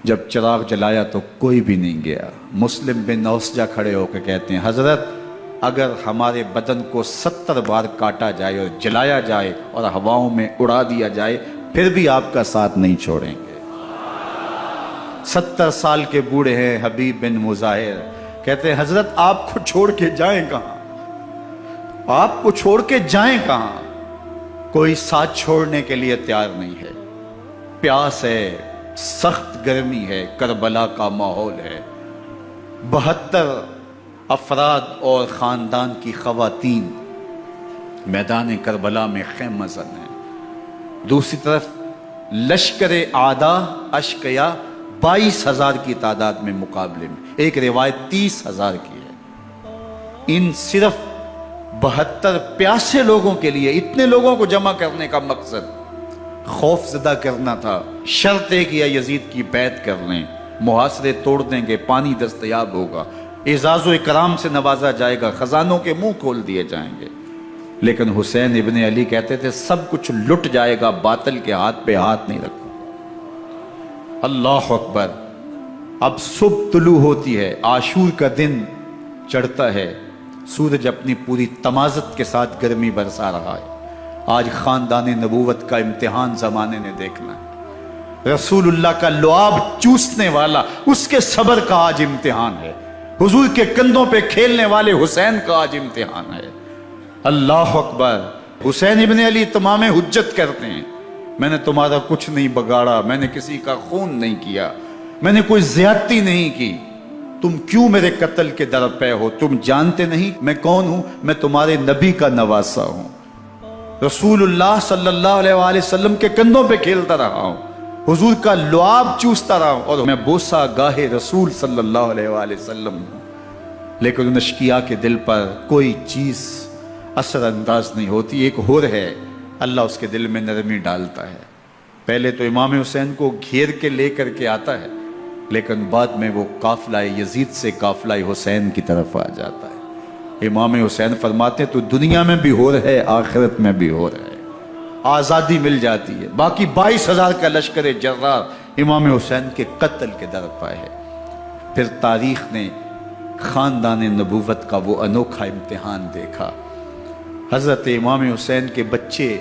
S1: جب چراغ جلایا تو کوئی بھی نہیں گیا۔ مسلم بن نوسجہ کھڑے ہو کے کہتے ہیں حضرت اگر ہمارے بدن کو 70 بار کاٹا جائے اور جلایا جائے اور ہواؤں میں اڑا دیا جائے پھر بھی آپ کا ساتھ نہیں چھوڑیں گے۔ 70 سال کے بوڑھے ہیں حبیب بن مظاہر، کہتے ہیں حضرت آپ کو چھوڑ کے جائیں کہاں، آپ کو چھوڑ کے جائیں کہاں؟ کوئی ساتھ چھوڑنے کے لیے تیار نہیں ہے، پیاس ہے، سخت گرمی ہے، کربلا کا ماحول ہے، 72 افراد اور خاندان کی خواتین میدان کربلا میں خیمہ زن ہیں۔ دوسری طرف لشکر اعداء اشقیا 22,000 کی تعداد میں مقابلے میں، ایک روایت 30,000 کی ہے۔ ان صرف 72 پیاسے لوگوں کے لیے اتنے لوگوں کو جمع کرنے کا مقصد خوف زدہ کرنا تھا۔ شرط ہے کہ یزید کی بیعت کر لیں، محاصرے توڑ دیں گے، پانی دستیاب ہوگا، اعزاز و اکرام سے نوازا جائے گا، خزانوں کے منہ کھول دیے جائیں گے۔ لیکن حسین ابن علی کہتے تھے سب کچھ لٹ جائے گا، باطل کے ہاتھ پہ ہاتھ نہیں رکھوں۔ اللہ اکبر۔ اب صبح طلوع ہوتی ہے، عاشور کا دن چڑھتا ہے، سورج اپنی پوری تمازت کے ساتھ گرمی برسا رہا ہے۔ آج خاندان نبوت کا امتحان زمانے نے دیکھنا ہے۔ رسول اللہ کا لعاب چوسنے والا اس کے صبر کا آج امتحان ہے، حضور کے کندھوں پہ کھیلنے والے حسین کا آج امتحان ہے۔ اللہ اکبر۔ حسین ابن علی تمام حجت کرتے ہیں میں نے تمہارا کچھ نہیں بگاڑا، میں نے کسی کا خون نہیں کیا، میں نے کوئی زیادتی نہیں کی، تم کیوں میرے قتل کے در پہ ہو؟ تم جانتے نہیں میں کون ہوں؟ میں تمہارے نبی کا نواسا ہوں، رسول اللہ صلی اللہ علیہ وآلہ وسلم کے کندھوں پہ کھیلتا رہا ہوں، حضور کا لعاب چوستا رہا ہوں، اور میں بوسہ گاہے رسول صلی اللہ علیہ وآلہ وسلم ہوں۔ لیکن ان اشقیاء کے دل پر کوئی چیز اثر انداز نہیں ہوتی۔ ایک ہور ہے، اللہ اس کے دل میں نرمی ڈالتا ہے۔ پہلے تو امام حسین کو گھیر کے لے کر کے آتا ہے، لیکن بعد میں وہ قافلہ یزید سے قافلہ حسین کی طرف آ جاتا ہے۔ امام حسین فرماتے تو دنیا میں بھی ہور ہے، آخرت میں بھی ہور ہے، آزادی مل جاتی ہے۔ باقی 22,000 کا لشکر جرار امام حسین کے قتل کے در پہ ہے۔ پھر تاریخ نے خاندان نبوت کا وہ انوکھا امتحان دیکھا۔ حضرت امام حسین کے بچے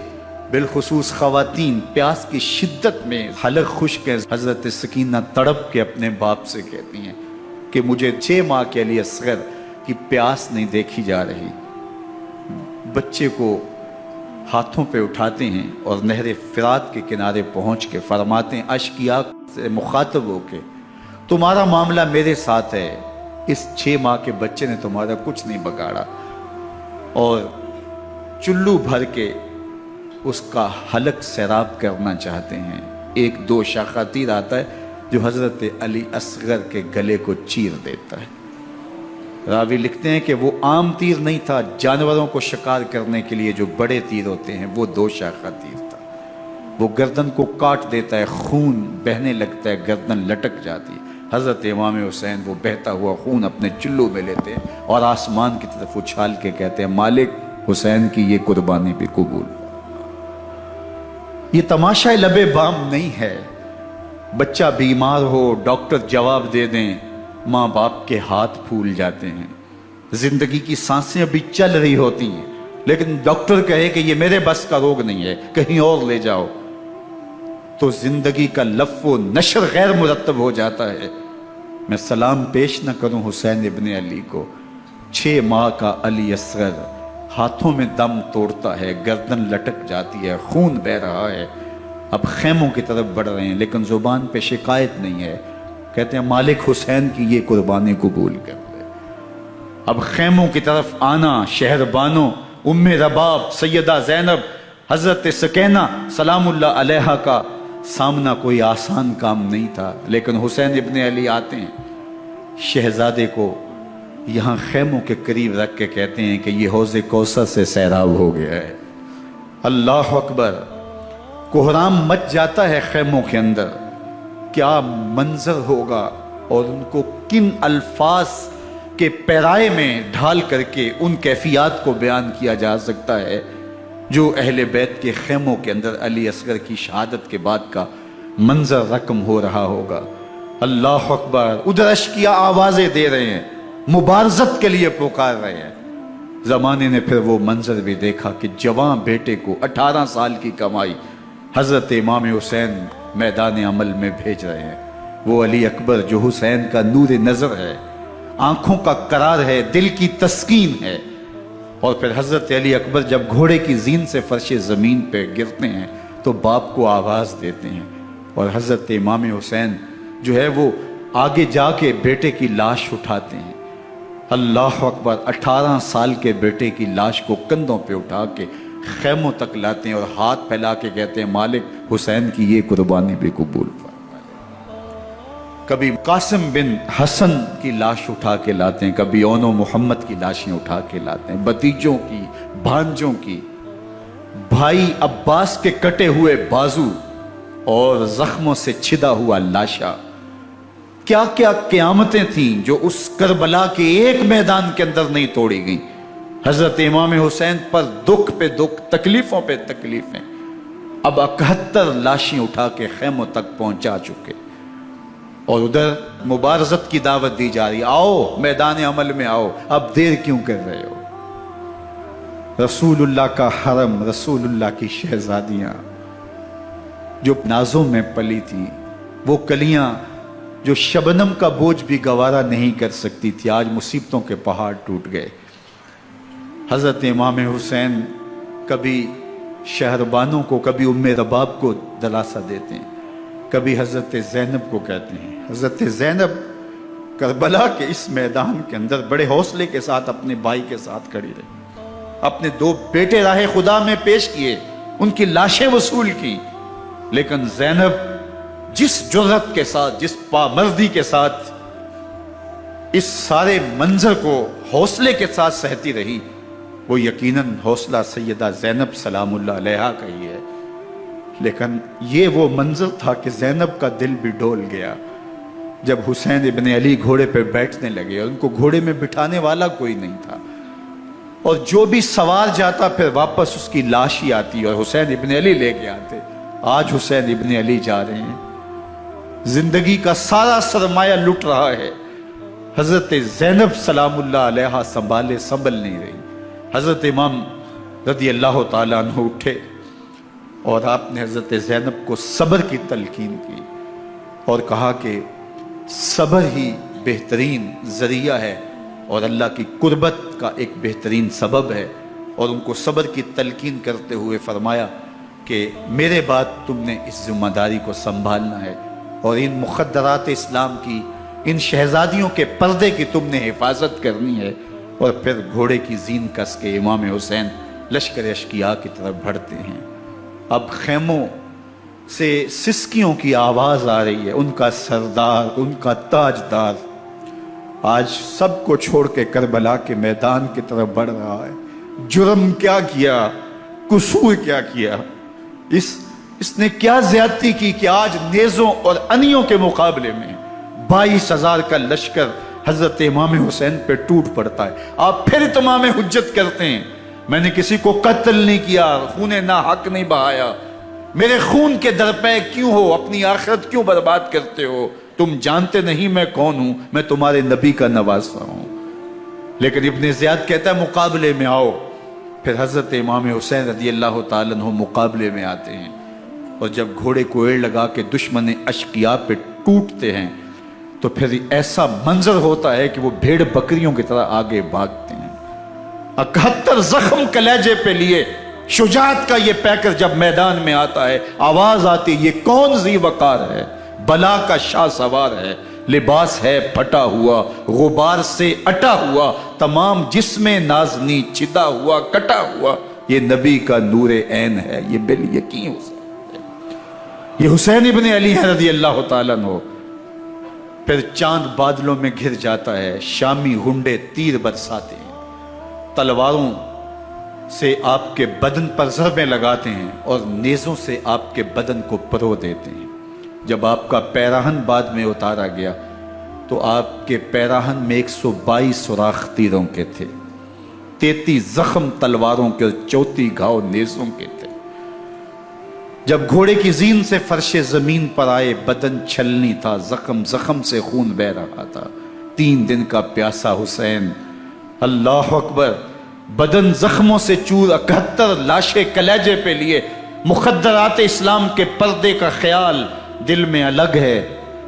S1: بالخصوص خواتین پیاس کی شدت میں حلق خشک ہے۔ حضرت سکینہ تڑپ کے اپنے باپ سے کہتی ہیں کہ مجھے 6 ماہ کے لیے اصغر کی پیاس نہیں دیکھی جا رہی۔ بچے کو ہاتھوں پہ اٹھاتے ہیں اور نہر فرات کے کنارے پہنچ کے فرماتے ہیں اشقیاء سے مخاطب ہو کے تمہارا معاملہ میرے ساتھ ہے، اس 6 ماہ کے بچے نے تمہارا کچھ نہیں بگاڑا، اور چلو بھر کے اس کا حلق سیراب کرنا چاہتے ہیں۔ ایک 2 شاخہ تیر آتا ہے جو حضرت علی اصغر کے گلے کو چیر دیتا ہے۔ راوی لکھتے ہیں کہ وہ عام تیر نہیں تھا، جانوروں کو شکار کرنے کے لیے جو بڑے تیر ہوتے ہیں وہ 2 شاخہ تیر تھا۔ وہ گردن کو کاٹ دیتا ہے، خون بہنے لگتا ہے، گردن لٹک جاتی ہے۔ حضرت امام حسین وہ بہتا ہوا خون اپنے چلو میں لیتے ہیں اور آسمان کی طرف اچھال کے کہتے ہیں مالک حسین کی یہ قربانی بھی قبول۔ یہ تماشا لبے بام نہیں ہے۔ بچہ بیمار ہو، ڈاکٹر جواب دے دیں، ماں باپ کے ہاتھ پھول جاتے ہیں، زندگی کی سانسیں ابھی چل رہی ہوتی ہیں، لیکن ڈاکٹر کہے کہ یہ میرے بس کا روگ نہیں ہے، کہیں اور لے جاؤ، تو زندگی کا لف و نشر غیر مرتب ہو جاتا ہے۔ میں سلام پیش نہ کروں حسین ابن علی کو، 6 ماہ کا علی اصغر ہاتھوں میں دم توڑتا ہے، گردن لٹک جاتی ہے، خون بہ رہا ہے۔ اب خیموں کی طرف بڑھ رہے ہیں لیکن زبان پہ شکایت نہیں ہے، کہتے ہیں مالک حسین کی یہ قربانی قبول کر لے۔ اب خیموں کی طرف آنا، شہر بانوں ام رباب سیدہ زینب حضرت سکینہ سلام اللہ علیہا کا سامنا کوئی آسان کام نہیں تھا، لیکن حسین ابن علی آتے ہیں، شہزادے کو یہاں خیموں کے قریب رکھ کے کہتے ہیں کہ یہ حوض کوثر سے سیراب ہو گیا ہے۔ اللہ اکبر، کوہرام مچ جاتا ہے خیموں کے اندر، کیا منظر ہوگا اور ان کو کن الفاظ کے پیرائے میں ڈھال کر کے ان کیفیات کو بیان کیا جا سکتا ہے جو اہل بیت کے خیموں کے اندر علی اصغر کی شہادت کے بعد کا منظر رقم ہو رہا ہوگا۔ اللہ اکبر، ادھر اشکیا آوازیں دے رہے ہیں، مبارزت کے لیے پکار رہے ہیں۔ زمانے نے پھر وہ منظر بھی دیکھا کہ جوان بیٹے کو 18 سال کی کمائی حضرت امام حسین میدان عمل میں بھیج رہے ہیں۔ وہ علی اکبر جو حسین کا نور نظر ہے، آنکھوں کا قرار ہے، دل کی تسکین ہے۔ اور پھر حضرت علی اکبر جب گھوڑے کی زین سے فرش زمین پہ گرتے ہیں تو باپ کو آواز دیتے ہیں، اور حضرت امام حسین جو ہے وہ آگے جا کے بیٹے کی لاش اٹھاتے ہیں۔ اللہ اکبر، 18 سال کے بیٹے کی لاش کو کندھوں پہ اٹھا کے خیموں تک لاتے ہیں اور ہاتھ پھیلا کے کہتے ہیں مالک حسین کی یہ قربانی بھی قبول فرما۔ کبھی قاسم بن حسن کی لاش اٹھا کے لاتے ہیں، کبھی اون و محمد کی لاشیں اٹھا کے لاتے ہیں، بتیجوں کی، بھانجوں کی، بھائی عباس کے کٹے ہوئے بازو اور زخموں سے چھدا ہوا لاشا۔ کیا کیا قیامتیں تھیں جو اس کربلا کے ایک میدان کے اندر نہیں توڑی گئیں۔ حضرت امام حسین پر دکھ پہ دکھ، تکلیفوں پہ تکلیفیں۔ اب 71 لاشیں اٹھا کے خیموں تک پہنچا چکے، اور ادھر مبارزت کی دعوت دی جا رہی، آؤ میدان عمل میں آؤ، اب دیر کیوں کر رہے ہو۔ رسول اللہ کا حرم، رسول اللہ کی شہزادیاں جو نازوں میں پلی تھی، وہ کلیاں جو شبنم کا بوجھ بھی گوارا نہیں کر سکتی تھی، آج مصیبتوں کے پہاڑ ٹوٹ گئے۔ حضرت امام حسین کبھی شہربانوں کو، کبھی ام رباب کو دلاسا دیتے ہیں، کبھی حضرت زینب کو کہتے ہیں۔ حضرت زینب کربلا کے اس میدان کے اندر بڑے حوصلے کے ساتھ اپنے بھائی کے ساتھ کھڑی رہی، اپنے 2 بیٹے راہ خدا میں پیش کیے، ان کی لاشیں وصول کی، لیکن زینب جس جرأت کے ساتھ، جس پامردی کے ساتھ اس سارے منظر کو حوصلے کے ساتھ سہتی رہی، وہ یقیناً حوصلہ سیدہ زینب سلام اللہ علیہا کا ہی ہے۔ لیکن یہ وہ منظر تھا کہ زینب کا دل بھی ڈول گیا جب حسین ابن علی گھوڑے پہ بیٹھنے لگے، اور ان کو گھوڑے میں بٹھانے والا کوئی نہیں تھا، اور جو بھی سوار جاتا پھر واپس اس کی لاش ہی آتی اور حسین ابن علی لے کے آتے۔ آج حسین ابن علی جا رہے ہیں، زندگی کا سارا سرمایہ لٹ رہا ہے، حضرت زینب سلام اللہ علیہا سنبھل نہیں رہی۔ حضرت امام رضی اللہ تعالیٰ عنہ اٹھے اور آپ نے حضرت زینب کو صبر کی تلقین کی اور کہا کہ صبر ہی بہترین ذریعہ ہے اور اللہ کی قربت کا ایک بہترین سبب ہے، اور ان کو صبر کی تلقین کرتے ہوئے فرمایا کہ میرے بعد تم نے اس ذمہ داری کو سنبھالنا ہے، اور ان مخدرات اسلام کی، ان شہزادیوں کے پردے کی تم نے حفاظت کرنی ہے۔ اور پھر گھوڑے کی زین کس کے امام حسین لشکر اشکیا کی طرف بڑھتے ہیں۔ اب خیموں سے سسکیوں کی آواز آ رہی ہے، ان کا سردار، ان کا تاجدار آج سب کو چھوڑ کے کربلا کے میدان کی طرف بڑھ رہا ہے۔ جرم کیا کیا، قصور کیا کیا، اس نے کیا زیادتی کی کہ آج نیزوں اور انیوں کے مقابلے میں 22,000 کا لشکر حضرت امام حسین پہ ٹوٹ پڑتا ہے۔ آپ پھر اتمام حجت کرتے ہیں، میں نے کسی کو قتل نہیں کیا، خون ناحق نہیں بہایا، میرے خون کے درپے کیوں ہو، اپنی آخرت کیوں برباد کرتے ہو، تم جانتے نہیں میں کون ہوں، میں تمہارے نبی کا نواسا ہوں۔ لیکن ابن زیاد کہتا ہے مقابلے میں آؤ۔ پھر حضرت امام حسین رضی اللہ تعالیٰ عنہ مقابلے میں آتے ہیں، اور جب گھوڑے کو ایڑ لگا کے دشمن اشقیاء پہ ٹوٹتے ہیں تو پھر ایسا منظر ہوتا ہے کہ وہ بھیڑ بکریوں کی طرح آگے بھاگتے ہیں۔ 71 زخم کلیجے پہ لیے شجاعت کا یہ پیکر جب میدان میں آتا ہے، آواز آتی، یہ کون ذی وقار ہے، بلا کا شاہ سوار ہے، لباس ہے پھٹا ہوا غبار سے اٹا ہوا، تمام جسم نازنی چدا ہوا کٹا ہوا، یہ نبی کا نور عین ہے، یہ بالیقین حسین ہے، یہ حسین ابن علی ہے رضی اللہ تعالیٰ عنہ۔ پھر چاند بادلوں میں گھر جاتا ہے، شامی غنڈے تیر برساتے ہیں، تلواروں سے آپ کے بدن پر ضربیں لگاتے ہیں اور نیزوں سے آپ کے بدن کو پرو دیتے ہیں۔ جب آپ کا پیراہن بعد میں اتارا گیا تو آپ کے پیراہن میں 122 سوراخ تیروں کے تھے، 33 زخم تلواروں کے اور 34 گھاؤ نیزوں کے تھے۔ جب گھوڑے کی زین سے فرش زمین پر آئے، بدن چھلنی تھا، زخم زخم سے خون بہ رہا تھا، 3 دن کا پیاسا حسین، اللہ اکبر، بدن زخموں سے چور، 71 لاشیں کلیجے پہ لیے، مخدرات اسلام کے پردے کا خیال دل میں الگ ہے،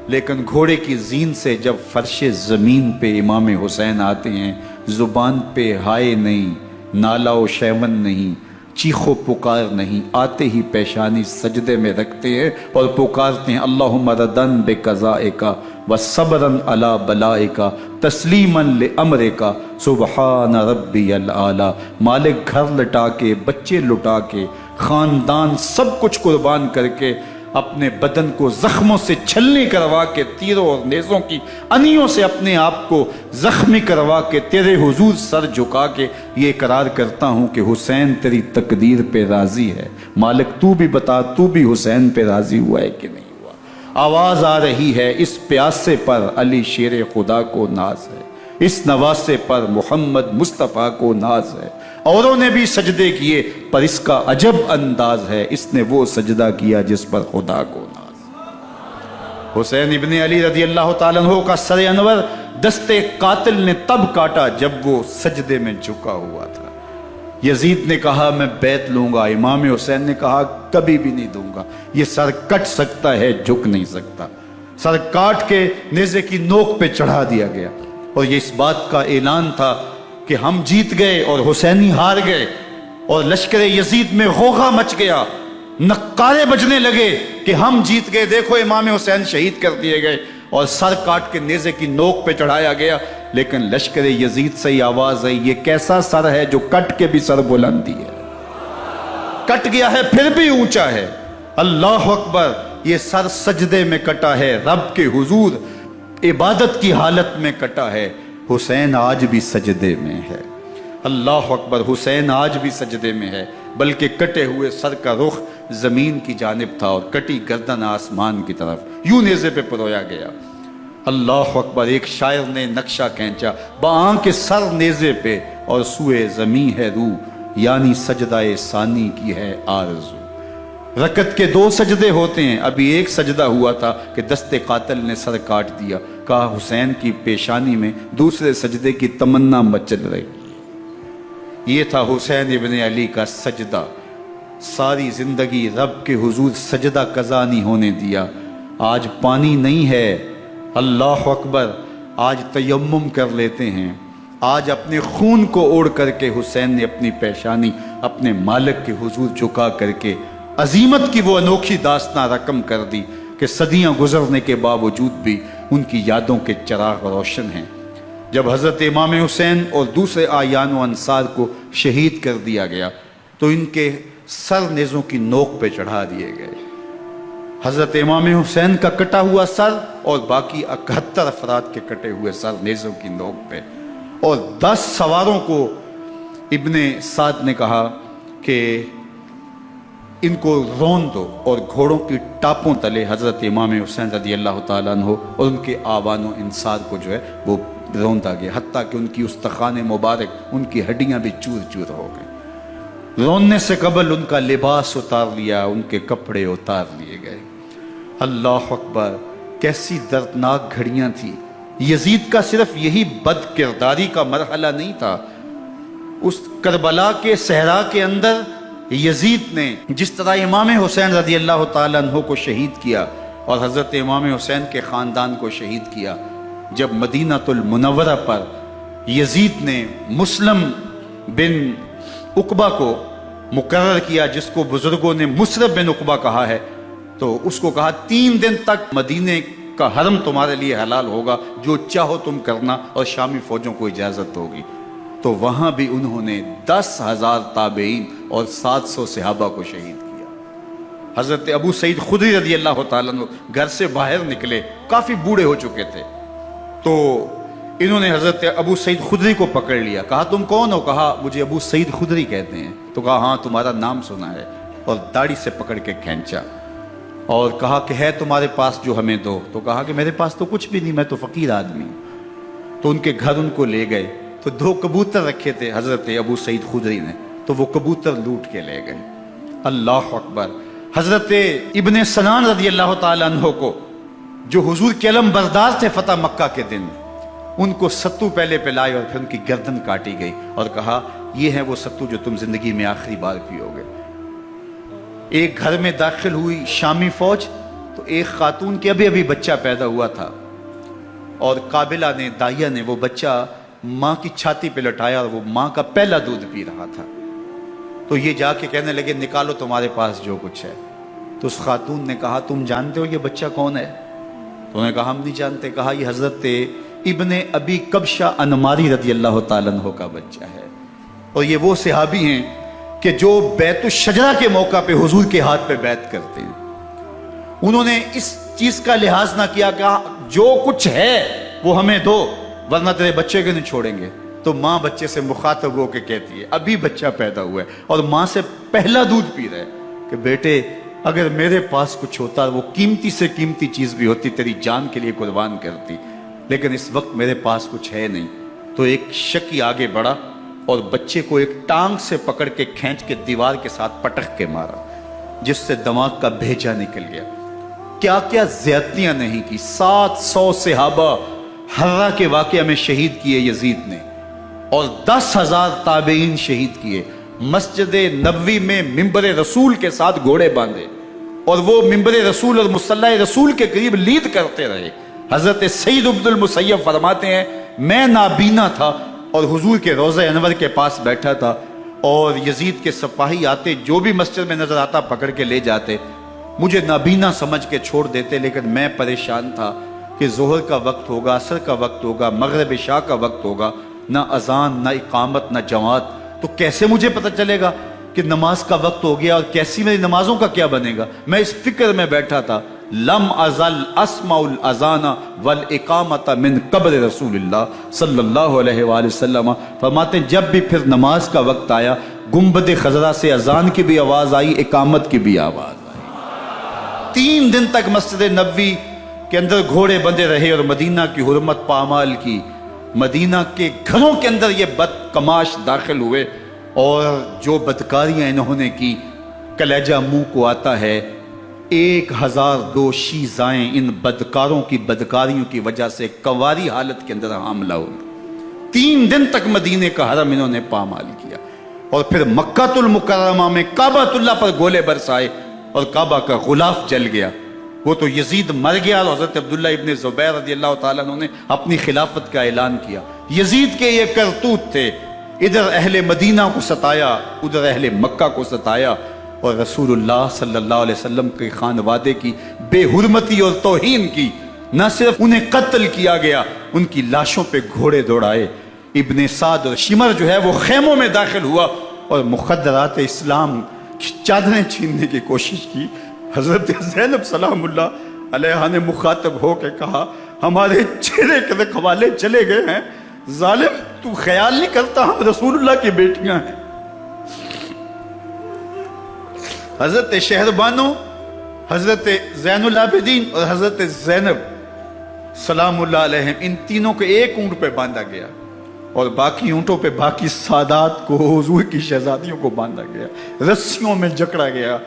S1: لیکن گھوڑے کی زین سے جب فرش زمین پہ امام حسین آتے ہیں، زبان پہ ہائے نہیں، نالا و شیون نہیں، چیخ و پکار نہیں، آتے ہی پیشانی سجدے میں رکھتے ہیں اور پکارتے ہیں اللہم ردن بقضائکا وصبرن علی بلائکا تسلیما لامرکا سبحان ربی العالی۔ مالک گھر لٹا کے، بچے لٹا کے، خاندان سب کچھ قربان کر کے، اپنے بدن کو زخموں سے چھلنی کروا کے، تیروں اور نیزوں کی انیوں سے اپنے آپ کو زخمی کروا کے، تیرے حضور سر جھکا کے یہ اقرار کرتا ہوں کہ حسین تیری تقدیر پہ راضی ہے، مالک تو بھی بتا، تو بھی حسین پہ راضی ہوا ہے کہ نہیں ہوا۔ آواز آ رہی ہے، اس پیاسے پر علی شیر خدا کو ناز ہے، اس نواسے پر محمد مصطفیٰ کو ناز ہے۔ اوروں نے بھی سجدے کیے پر اس کا عجب انداز ہے، اس نے وہ سجدہ کیا جس پر خدا کو ناز۔ حسین ابن علی رضی اللہ تعالیٰ عنہ کا سر انور دستے قاتل نے تب کاٹا جب وہ سجدے میں جھکا ہوا تھا۔ یزید نے کہا میں بیعت لوں گا، امام حسین نے کہا کبھی بھی نہیں دوں گا، یہ سر کٹ سکتا ہے جھک نہیں سکتا۔ سر کاٹ کے نیزے کی نوک پہ چڑھا دیا گیا اور یہ اس بات کا اعلان تھا کہ ہم جیت گئے اور حسینی ہار گئے، اور لشکر یزید میں غوغا مچ گیا، نقارے بجنے لگے کہ ہم جیت گئے، دیکھو امام حسین شہید کر دیے گئے، اور سر کاٹ کے نیزے کی نوک پہ چڑھایا گیا۔ لیکن لشکر یزید سے ہی آواز آئی یہ کیسا سر ہے جو کٹ کے بھی سر بلندی ہے، کٹ گیا ہے پھر بھی اونچا ہے، اللہ اکبر، یہ سر سجدے میں کٹا ہے، رب کے حضور عبادت کی حالت میں کٹا ہے۔ حسین آج بھی سجدے میں ہے، اللہ اکبر، حسین آج بھی سجدے میں ہے، بلکہ کٹے ہوئے سر کا رخ زمین کی جانب تھا اور کٹی گردن آسمان کی طرف، یوں نیزے پہ پرویا گیا۔ اللہ اکبر، ایک شاعر نے نقشہ کھینچا، بآنکھ سر نیزے پہ اور سوئے زمین ہے روح، یعنی سجدہ ثانی کی ہے آرزو۔ رکعت کے 2 سجدے ہوتے ہیں، ابھی ایک سجدہ ہوا تھا کہ دست قاتل نے سر کاٹ دیا، کہا حسین کی پیشانی میں دوسرے سجدے کی تمنا مچل رہی۔ یہ تھا حسین ابن علی کا سجدہ، ساری زندگی رب کے حضور سجدہ قضا نہیں ہونے دیا۔ آج پانی نہیں ہے، اللہ اکبر، آج تیمم کر لیتے ہیں، آج اپنے خون کو اوڑھ کر کے حسین نے اپنی پیشانی اپنے مالک کے حضور جھکا کر کے عظیمت کی وہ انوکھی داستان رقم کر دی کہ صدیاں گزرنے کے باوجود بھی ان کی یادوں کے چراغ روشن ہیں۔ جب حضرت امام حسین اور دوسرے آیان و انصار کو شہید کر دیا گیا تو ان کے سر نیزوں کی نوک پہ چڑھا دیے گئے۔ حضرت امام حسین کا کٹا ہوا سر اور باقی 71 افراد کے کٹے ہوئے سر نیزوں کی نوک پہ، اور 10 سواروں کو ابن سعد نے کہا کہ ان کو رون دو، اور گھوڑوں کی ٹاپوں تلے حضرت امام حسین رضی اللہ تعالیٰ عنہ اور ان کے آوان و انصار کو جو ہے وہ روندا گیا، حتیٰ کہ ان کی استخوان مبارک، ان کی ہڈیاں بھی چور چور ہو گئیں۔ روننے سے قبل ان کا لباس اتار لیا، ان کے کپڑے اتار لیے گئے۔ اللہ اکبر، کیسی دردناک گھڑیاں تھیں۔ یزید کا صرف یہی بد کرداری کا مرحلہ نہیں تھا، اس کربلا کے صحرا کے اندر یزید نے جس طرح امام حسین رضی اللہ تعالیٰ عنہ کو شہید کیا اور حضرت امام حسین کے خاندان کو شہید کیا، جب مدینہ المنورہ پر یزید نے مسلم بن عقبہ کو مقرر کیا، جس کو بزرگوں نے مصرب بن عقبہ کہا ہے، تو اس کو کہا 3 دن تک مدینے کا حرم تمہارے لیے حلال ہوگا، جو چاہو تم کرنا، اور شامی فوجوں کو اجازت ہوگی۔ تو وہاں بھی انہوں نے 10,000 تابعین اور 700 صحابہ کو شہید کیا۔ حضرت ابو سعید خدری رضی اللہ تعالیٰ عنہ گھر سے باہر نکلے، کافی بوڑھے ہو چکے تھے، تو انہوں نے حضرت ابو سعید خدری کو پکڑ لیا، کہا تم کون ہو؟ کہا مجھے ابو سعید خدری کہتے ہیں۔ تو کہا ہاں تمہارا نام سنا ہے، اور داڑھی سے پکڑ کے کھینچا اور کہا کہ ہے تمہارے پاس جو ہمیں دو؟ تو کہا کہ میرے پاس تو کچھ بھی نہیں، میں تو فقیر آدمی ہوں۔ تو ان کے گھر ان کو لے گئے، تو 2 کبوتر رکھے تھے حضرت ابو سعید خدری نے، تو وہ کبوتر لوٹ کے لے گئے۔ اللہ اکبر۔ حضرت ابن سنان رضی اللہ تعالیٰ عنہ کو، جو حضور کے علم بردار تھے فتح مکہ کے دن، ان کو ستو پہلے پہ لائے اور پھر ان کی گردن کاٹی گئی، اور کہا یہ ہے وہ ستو جو تم زندگی میں آخری بار پیو گے۔ ایک گھر میں داخل ہوئی شامی فوج، تو ایک خاتون کے ابھی بچہ پیدا ہوا تھا، اور قابلہ نے، دائیا نے وہ بچہ ماں کی چھاتی پہ لٹایا، اور وہ ماں کا پہلا دودھ پی رہا تھا۔ تو یہ جا کے کہنے لگے نکالو تمہارے پاس جو کچھ ہے۔ تو اس خاتون نے کہا تم جانتے ہو یہ بچہ کون ہے؟ تو انہوں نے کہا ہم نہیں جانتے۔ کہا یہ حضرت ابن ابی کبشہ انماری رضی اللہ تعالیٰ عنہ کا بچہ ہے، اور یہ وہ صحابی ہیں کہ جو بیت الشجرہ کے موقع پہ حضور کے ہاتھ پہ بیعت کرتے ہیں۔ انہوں نے اس چیز کا لحاظ نہ کیا کہ جو کچھ ہے وہ ہمیں دو، ورنہ تیرے بچے کو نہیں چھوڑیں گے۔ تو ماں بچے سے مخاطب ہو کے کہتی ہے، ابھی بچہ پیدا ہوا ہے اور ماں سے پہلا دودھ پی رہا ہے، کہ بیٹے اگر میرے پاس کچھ ہوتا، وہ قیمتی سے قیمتی چیز بھی ہوتی، تیری جان کے لیے قربان کرتی، لیکن اس وقت میرے پاس کچھ ہے نہیں۔ تو ایک شکی آگے بڑھا اور بچے کو ایک ٹانگ سے پکڑ کے کھینچ کے دیوار کے ساتھ پٹک کے مارا، جس سے دماغ کا بھیجا نکل گیا۔ کیا کیا زیادتیاں نہیں کی۔ 700 صحابہ حرہ کے واقعہ میں شہید کیے یزید نے، اور 10,000 تابعین شہید کیے۔ مسجد نبوی میں ممبر رسول کے ساتھ گھوڑے باندھے، اور وہ ممبر رسول اور مصلی رسول کے قریب لید کرتے رہے۔ حضرت سید عبد المسیب فرماتے ہیں میں نابینا تھا اور حضور کے روضہ انور کے پاس بیٹھا تھا، اور یزید کے سپاہی آتے، جو بھی مسجد میں نظر آتا پکڑ کے لے جاتے، مجھے نابینا سمجھ کے چھوڑ دیتے، لیکن میں پریشان تھا کہ ظہر کا وقت ہوگا، عصر کا وقت ہوگا، مغرب عشاء کا وقت ہوگا، نہ اذان نہ اقامت نہ جماعت، تو کیسے مجھے پتہ چلے گا کہ نماز کا وقت ہو گیا، اور کیسی میری نمازوں کا کیا بنے گا؟ میں اس فکر میں بیٹھا تھا۔ لم ازل اسمع الاذان والاقامت من قبر رسول اللہ صلی اللہ علیہ وآلہ وسلم۔ فرماتے ہیں جب بھی پھر نماز کا وقت آیا، گنبد خضرا سے اذان کی بھی آواز آئی، اقامت کی بھی آواز آئی۔ 3 دن تک مسجد نبوی کے اندر گھوڑے بندے رہے، اور مدینہ کی حرمت پامال کی۔ مدینہ کے گھروں کے اندر یہ بد کماش داخل ہوئے، اور جو بدکاریاں انہوں نے کی، کلیجہ منہ کو آتا ہے۔ 1002 شیزائیں ان بدکاروں کی بدکاریوں کی وجہ سے کنواری حالت کے اندر حاملہ ہوئی۔ 3 دن تک مدینے کا حرم انہوں نے پامال کیا، اور پھر مکہ المکرمہ میں کعبہ اللہ پر گولے برسائے، اور کعبہ کا غلاف جل گیا۔ وہ تو یزید مر گیا، اور حضرت عبداللہ ابن زبیر رضی اللہ تعالیٰ عنہ نے اپنی خلافت کا اعلان کیا۔ یزید کے یہ کرتوت تھے، ادھر اہل مدینہ کو ستایا، ادھر اہل مکہ کو ستایا، اور رسول اللہ صلی اللہ علیہ وسلم کے خانوادے کی بے حرمتی اور توہین کی۔ نہ صرف انہیں قتل کیا گیا، ان کی لاشوں پہ گھوڑے دوڑائے۔ ابن سعد اور شمر جو ہے وہ خیموں میں داخل ہوا، اور مخدرات اسلام کی چادریں چھیننے کی کوشش کی۔ حضرت زینب سلام اللہ علیہ نے مخاطب ہو کے کہا ہمارے چہرے کے رکھوالے چلے گئے ہیں، ظالم تو خیال نہیں کرتا ہم رسول اللہ کی بیٹیاں ہیں۔ حضرت شہربانو، حضرت زین العابدین اور حضرت زینب سلام اللہ علیہ، ان تینوں کو ایک اونٹ پہ باندھا گیا، اور باقی اونٹوں پہ باقی سادات کو، حضور کی شہزادیوں کو باندھا گیا، رسیوں میں جکڑا گیا،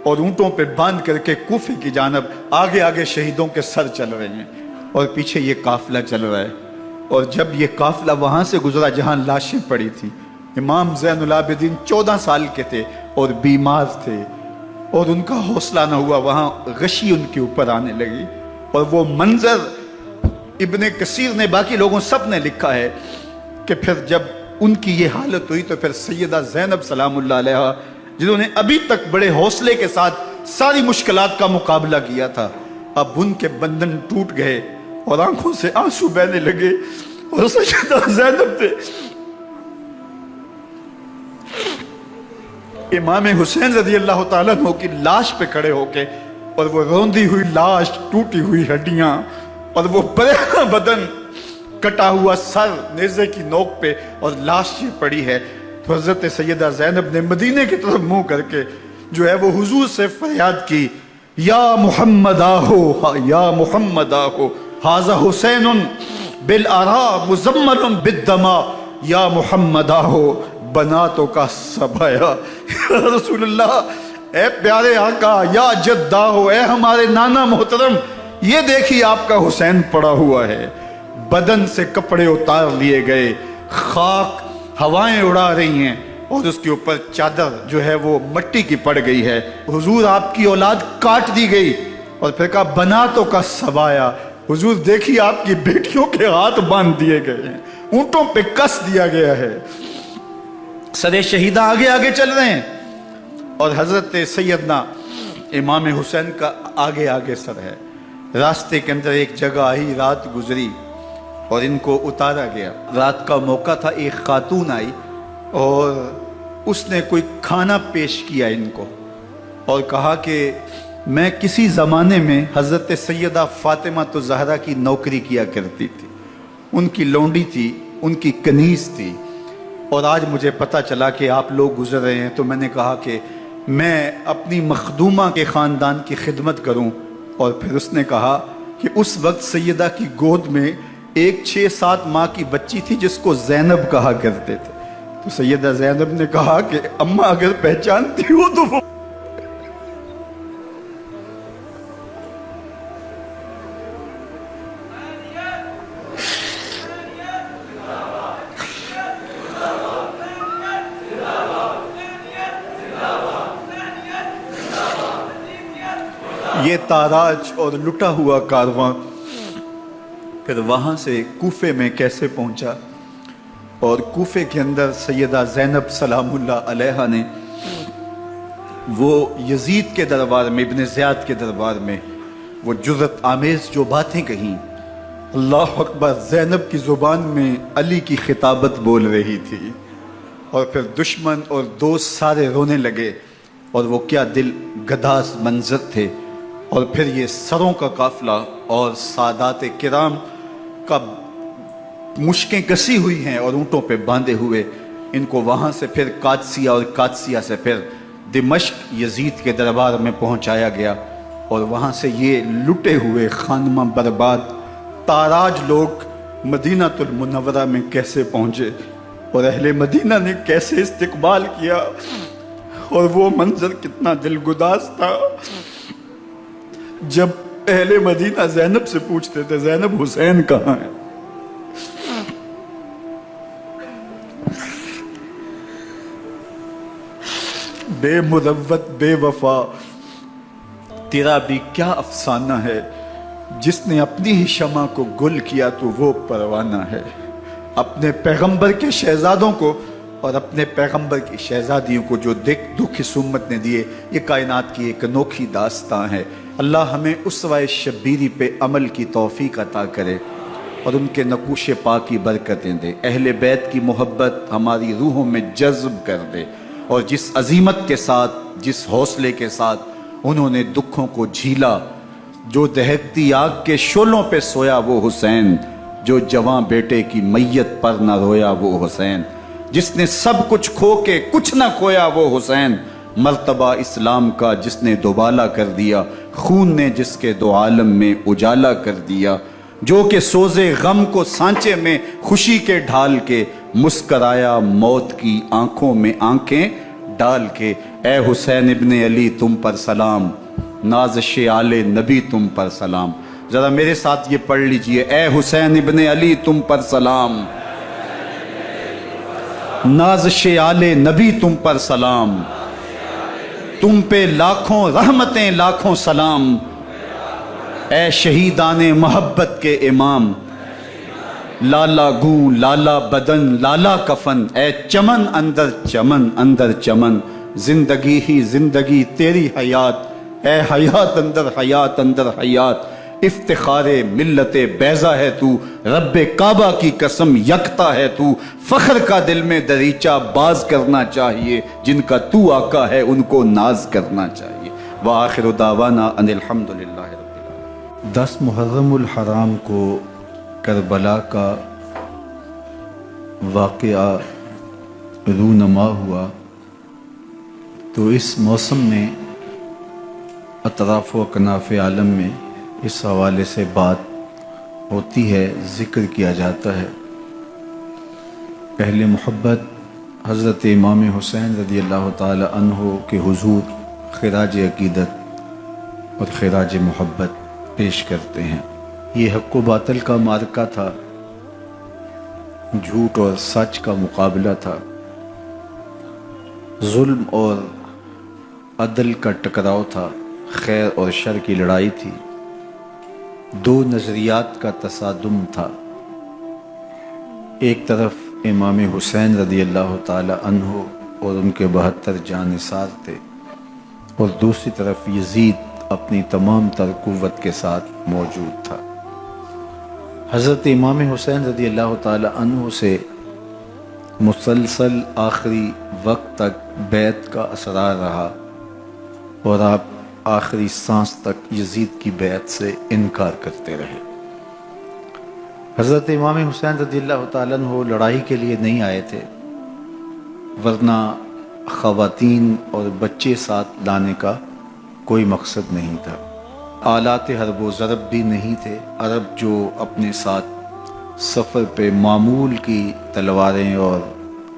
S1: اور اونٹوں پہ باندھ کر کے کوفے کی جانب آگے آگے شہیدوں کے سر چل رہے ہیں، اور پیچھے یہ قافلہ چل رہا ہے۔ اور جب یہ قافلہ وہاں سے گزرا جہاں لاشیں پڑی تھی، امام زین العابدین 14 سال کے تھے اور بیمار تھے، اور ان کا حوصلہ نہ ہوا، وہاں غشی ان کے اوپر آنے لگی، اور وہ منظر ابن کثیر نے، باقی لوگوں سب نے لکھا ہے کہ پھر جب ان کی یہ حالت ہوئی تو پھر سیدہ زینب سلام اللہ علیہ، جنہوں نے ابھی تک بڑے حوصلے کے ساتھ ساری مشکلات کا مقابلہ کیا تھا، اب ان کے بندھن ٹوٹ گئے اور آنکھوں سے آنسو بہنے لگے، اور سیدہ زینب نے امام حسین رضی اللہ تعالیٰ عنہ کی لاش پہ کھڑے ہو کے، اور وہ روندی ہوئی لاش، ٹوٹی ہوئی ہڈیاں، اور وہ پریشاں بدن، کٹا ہوا سر نیزے کی نوک پہ، اور لاش یہ پڑی ہے، تو حضرت سیدہ زینب نے مدینے کی طرف منہ کر کے جو ہے وہ حضور سے فریاد کی، یا محمد آہو، یا محمد آہو، ھذا حسین بالآراء مزمل بالدماء، یا محمد آہو بناتوں کا سبایا۔ یا رسول اللہ، اے پیارے آقا، یا جدہ ہو، اے ہمارے نانا محترم، یہ دیکھیے آپ کا حسین پڑا ہوا ہے، بدن سے کپڑے اتار لیے گئے، خاک ہوائیں اڑا رہی ہیں، اور اس کے اوپر چادر جو ہے وہ مٹی کی پڑ گئی ہے۔ حضور آپ کی اولاد کاٹ دی گئی، اور پھر کہا بناتوں کا سبایا، حضور دیکھیے آپ کی بیٹیوں کے ہاتھ باندھ دیے گئے ہیں، اونٹوں پہ کس دیا گیا ہے، سر شہیدہ آگے آگے چل رہے ہیں، اور حضرت سیدنا امام حسین کا آگے آگے سر ہے۔ راستے کے اندر ایک جگہ آئی، رات گزری اور ان کو اتارا گیا۔ رات کا موقع تھا، ایک خاتون آئی اور اس نے کوئی کھانا پیش کیا ان کو، اور کہا کہ میں کسی زمانے میں حضرت سیدہ فاطمہ الزہرا کی نوکری کیا کرتی تھی، ان کی لونڈی تھی، ان کی کنیز تھی، اور آج مجھے پتہ چلا کہ آپ لوگ گزر رہے ہیں، تو میں نے کہا کہ میں اپنی مخدومہ کے خاندان کی خدمت کروں۔ اور پھر اس نے کہا کہ اس وقت سیدہ کی گود میں ایک 6-7 ماہ کی بچی تھی جس کو زینب کہا کرتے تھے، تو سیدہ زینب نے کہا کہ اماں اگر پہچانتی ہو تو وہ یہ تاراج اور لٹا ہوا کارواں پھر وہاں سے کوفے میں کیسے پہنچا، اور کوفے کے اندر سیدہ زینب سلام اللہ علیہا نے وہ یزید کے دربار میں، ابن زیاد کے دربار میں وہ جرأت آمیز جو باتیں کہیں، اللہ اکبر، زینب کی زبان میں علی کی خطابت بول رہی تھی، اور پھر دشمن اور دوست سارے رونے لگے، اور وہ کیا دل گداز منظر تھے۔ اور پھر یہ سروں کا قافلہ اور سادات کرام کا مشکیں کسی ہوئی ہیں اور اونٹوں پہ باندھے ہوئے، ان کو وہاں سے پھر قادسیہ، اور قادسیہ سے پھر دمشق یزید کے دربار میں پہنچایا گیا، اور وہاں سے یہ لٹے ہوئے خانمہ برباد تاراج لوگ مدینہ المنورہ میں کیسے پہنچے، اور اہل مدینہ نے کیسے استقبال کیا، اور وہ منظر کتنا دلگداز تھا جب اہل مدینہ زینب سے پوچھتے تھے زینب حسین کہاں ہے؟ بے مروت بے وفا تیرا بھی کیا افسانہ ہے، جس نے اپنی ہی شمع کو گل کیا تو وہ پروانہ ہے۔ اپنے پیغمبر کے شہزادوں کو اور اپنے پیغمبر کی شہزادیوں کو جو دکھ اس امت نے دیے، یہ کائنات کی ایک انوکھی داستان ہے۔ اللہ ہمیں اسوہ شبیری پہ عمل کی توفیق عطا کرے اور ان کے نقوش پاک کی برکتیں دے، اہل بیت کی محبت ہماری روحوں میں جذب کر دے، اور جس عظیمت کے ساتھ، جس حوصلے کے ساتھ انہوں نے دکھوں کو جھیلا، جو دہکتی آگ کے شعلوں پہ سویا وہ حسین، جو جواں بیٹے کی میت پر نہ رویا وہ حسین، جس نے سب کچھ کھو کے کچھ نہ کھویا وہ حسین، مرتبہ اسلام کا جس نے دوبالا کر دیا، خون نے جس کے دو عالم میں اجالا کر دیا، جو کہ سوزے غم کو سانچے میں خوشی کے ڈھال کے مسکرایا موت کی آنکھوں میں آنکھیں ڈال کے۔ اے حسین ابن علی تم پر سلام، نازش آل نبی تم پر سلام۔ ذرا میرے ساتھ یہ پڑھ لیجئے، اے حسین ابن علی تم پر سلام، نازش آل نبی تم پر سلام، تم پہ لاکھوں رحمتیں لاکھوں سلام، اے شہیدان محبت کے امام، لالا گوں لالا بدن لالا کفن، اے چمن اندر چمن اندر چمن، زندگی ہی زندگی تیری حیات اے حیات اندر حیات اندر حیات، افتخار ملت بیضا ہے تو، رب کعبہ کی قسم یکتا ہے تو، فخر کا دل میں دریچہ باز کرنا چاہیے، جن کا تو آقا ہے ان کو ناز کرنا چاہیے۔ وآخر دعوانا ان الحمدللہ رب العالمین۔ 10 محرم الحرام کو کربلا کا واقعہ رونما ہوا، تو اس موسم میں اطراف و اکناف عالم میں اس حوالے سے بات ہوتی ہے، ذکر کیا جاتا ہے۔ اہل محبت حضرت امام حسین رضی اللہ تعالی عنہ کے حضور خراج عقیدت اور خراج محبت پیش کرتے ہیں۔ یہ حق و باطل کا معرکہ تھا، جھوٹ اور سچ کا مقابلہ تھا، ظلم اور عدل کا ٹکراؤ تھا، خیر اور شر کی لڑائی تھی، دو نظریات کا تصادم تھا۔ ایک طرف امام حسین رضی اللہ تعالی عنہ اور ان کے 72 جانثار تھے، اور دوسری طرف یزید اپنی تمام تر قوت کے ساتھ موجود تھا۔ حضرت امام حسین رضی اللہ تعالی عنہ سے مسلسل آخری وقت تک بیعت کا اسرار رہا، اور آپ آخری سانس تک یزید کی بیعت سے انکار کرتے رہے۔ حضرت امام حسین رضی اللہ تعالیٰ عنہ لڑائی کے لیے نہیں آئے تھے، ورنہ خواتین اور بچے ساتھ لانے کا کوئی مقصد نہیں تھا۔ آلات حرب و ضرب بھی نہیں تھے۔ عرب جو اپنے ساتھ سفر پہ معمول کی تلواریں اور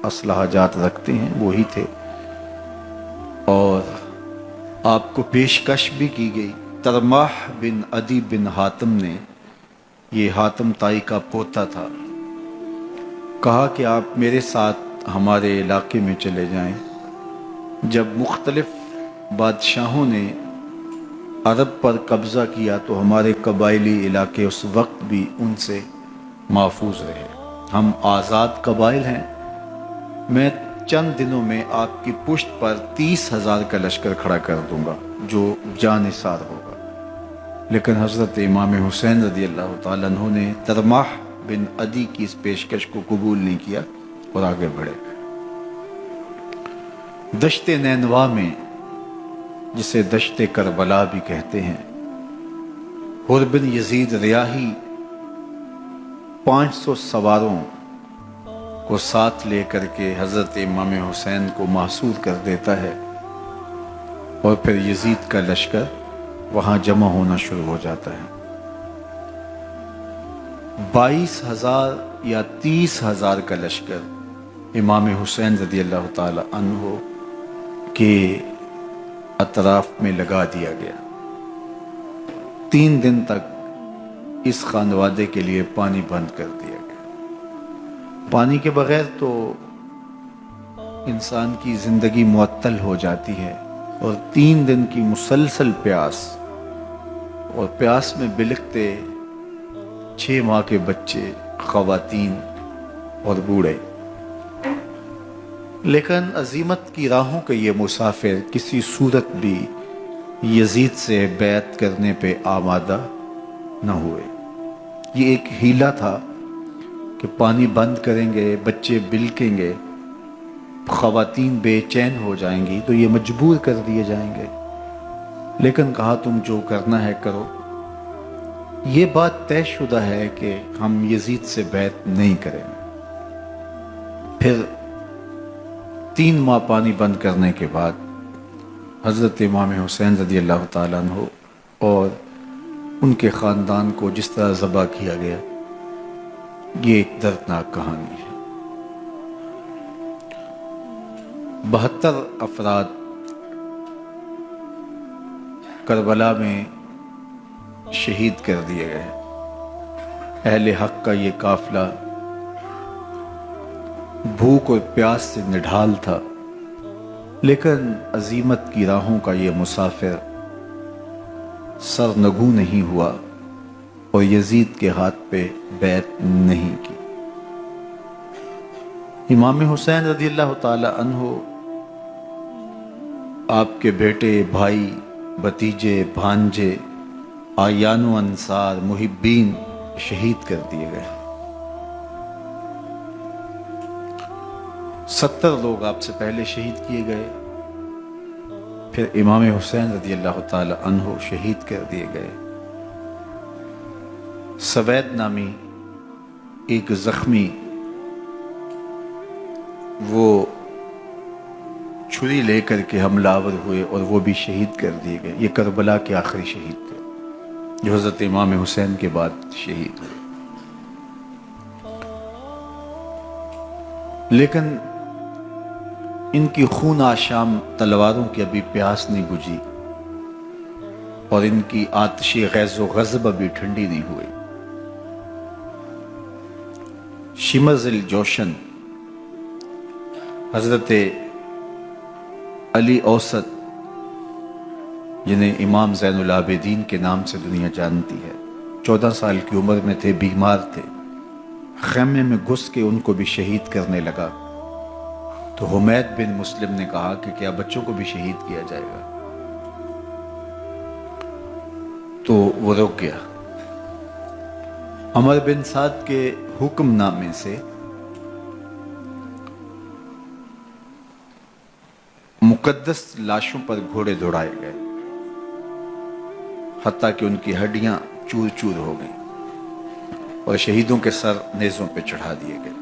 S1: اسلحہ جات رکھتے ہیں وہی تھے، اور آپ کو پیشکش بھی کی گئی۔ ترماح بن عدی بن حاتم نے، یہ حاتم تائی کا پوتا تھا، کہا کہ آپ میرے ساتھ ہمارے علاقے میں چلے جائیں۔ جب مختلف بادشاہوں نے عرب پر قبضہ کیا تو ہمارے قبائلی علاقے اس وقت بھی ان سے محفوظ رہے۔ ہم آزاد قبائل ہیں، میں چند دنوں میں آپ کی پشت پر 30,000 کا لشکر کھڑا کر دوں گا جو جانثار ہوگا۔ لیکن حضرت امام حسین رضی اللہ تعالیٰ عنہ نے ترماح بن عدی کی اس پیشکش کو قبول نہیں کیا اور آگے بڑھے۔ دشت نینوا میں، جسے دشت کربلا بھی کہتے ہیں، حر بن یزید ریاحی 500 سواروں کو ساتھ لے کر کے حضرت امام حسین کو محصور کر دیتا ہے، اور پھر یزید کا لشکر وہاں جمع ہونا شروع ہو جاتا ہے۔ 22,000 یا 30,000 کا لشکر امام حسین رضی اللہ تعالی عنہ کے اطراف میں لگا دیا گیا۔ 3 دن تک اس خانوادے کے لیے پانی بند کر دیا گیا۔ پانی کے بغیر تو انسان کی زندگی معطل ہو جاتی ہے، اور 3 دن کی مسلسل پیاس، اور پیاس میں بلکتے 6 ماہ کے بچے، خواتین اور بوڑھے۔ لیکن عزیمت کی راہوں کے یہ مسافر کسی صورت بھی یزید سے بیعت کرنے پہ آمادہ نہ ہوئے۔ یہ ایک ہیلا تھا کہ پانی بند کریں گے، بچے بلکیں گے، خواتین بے چین ہو جائیں گی تو یہ مجبور کر دیے جائیں گے۔ لیکن کہا تم جو کرنا ہے کرو۔ یہ بات طے شدہ ہے کہ ہم یزید سے بیعت نہیں کریں گے۔ پھر 3 ماہ پانی بند کرنے کے بعد حضرت امام حسین رضی اللہ تعالیٰ عنہ اور ان کے خاندان کو جس طرح ذبح کیا گیا، یہ ایک دردناک کہانی ہے۔ 72 افراد کربلا میں شہید کر دیے گئے۔ اہل حق کا یہ قافلہ بھوک اور پیاس سے نڈھال تھا، لیکن عزیمت کی راہوں کا یہ مسافر سرنگوں نہیں ہوا اور یزید کے ہاتھ پہ بیعت نہیں کی۔ امام حسین رضی اللہ تعالی عنہ آپ کے بیٹے، بھائی، بھتیجے، بھانجے، آیان و انصار، محبین شہید کر دیے گئے۔ 70 لوگ آپ سے پہلے شہید کیے گئے، پھر امام حسین رضی اللہ تعالی عنہ شہید کر دیے گئے۔ سوید نامی ایک زخمی، وہ چھری لے کر کے حملہ آور ہوئے اور وہ بھی شہید کر دیے گئے۔ یہ کربلا کے آخری شہید تھے جو حضرت امام حسین کے بعد شہید ہوئے۔ لیکن ان کی خون آشام تلواروں کی ابھی پیاس نہیں بجھی، اور ان کی آتش غیظ و غضب ابھی ٹھنڈی نہیں ہوئی۔ شمز الجوشن حضرت علی اوسط، جنہیں امام زین العابدین کے نام سے دنیا جانتی ہے، 14 سال کی عمر میں تھے، بیمار تھے، خیمے میں گھس کے ان کو بھی شہید کرنے لگا تو حمید بن مسلم نے کہا کہ کیا بچوں کو بھی شہید کیا جائے گا؟ تو وہ رک گیا۔ عمر بن سعد کے حکم نامے سے مقدس لاشوں پر گھوڑے دوڑائے گئے، حتیٰ کہ ان کی ہڈیاں چور چور ہو گئیں، اور شہیدوں کے سر نیزوں پہ چڑھا دیے گئے۔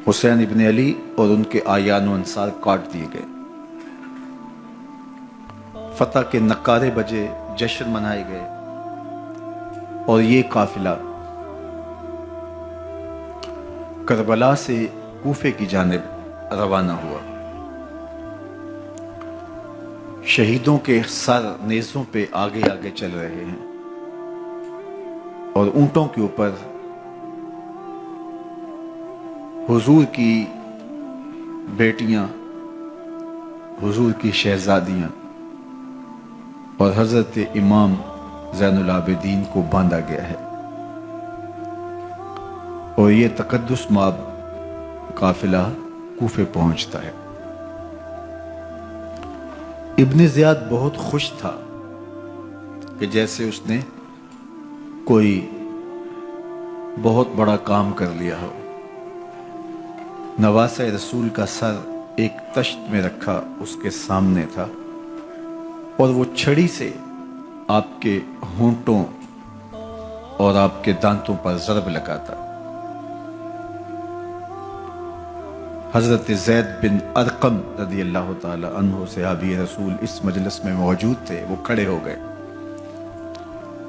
S1: حسین ابن علی اور ان کے آیان و انصار کاٹ دیے گئے۔ فتح کے نعرے بجے، جشن منائے گئے، اور یہ قافلہ کربلا سے کوفے کی جانب روانہ ہوا۔ شہیدوں کے سر نیزوں پہ آگے آگے چل رہے ہیں، اور اونٹوں کے اوپر حضور کی بیٹیاں، حضور کی شہزادیاں اور حضرت امام زین العابدین کو باندھا گیا ہے، اور یہ تقدس مآب قافلہ کوفے پہنچتا ہے۔ ابن زیاد بہت خوش تھا کہ جیسے اس نے کوئی بہت بڑا کام کر لیا ہو۔ نواسہ رسول کا سر ایک تشت میں رکھا اس کے سامنے تھا، اور وہ چھڑی سے آپ کے ہونٹوں اور آپ کے دانتوں پر ضرب لگاتا۔ حضرت زید بن ارقم رضی اللہ تعالی عنہ صحابی رسول اس مجلس میں موجود تھے، وہ کھڑے ہو گئے،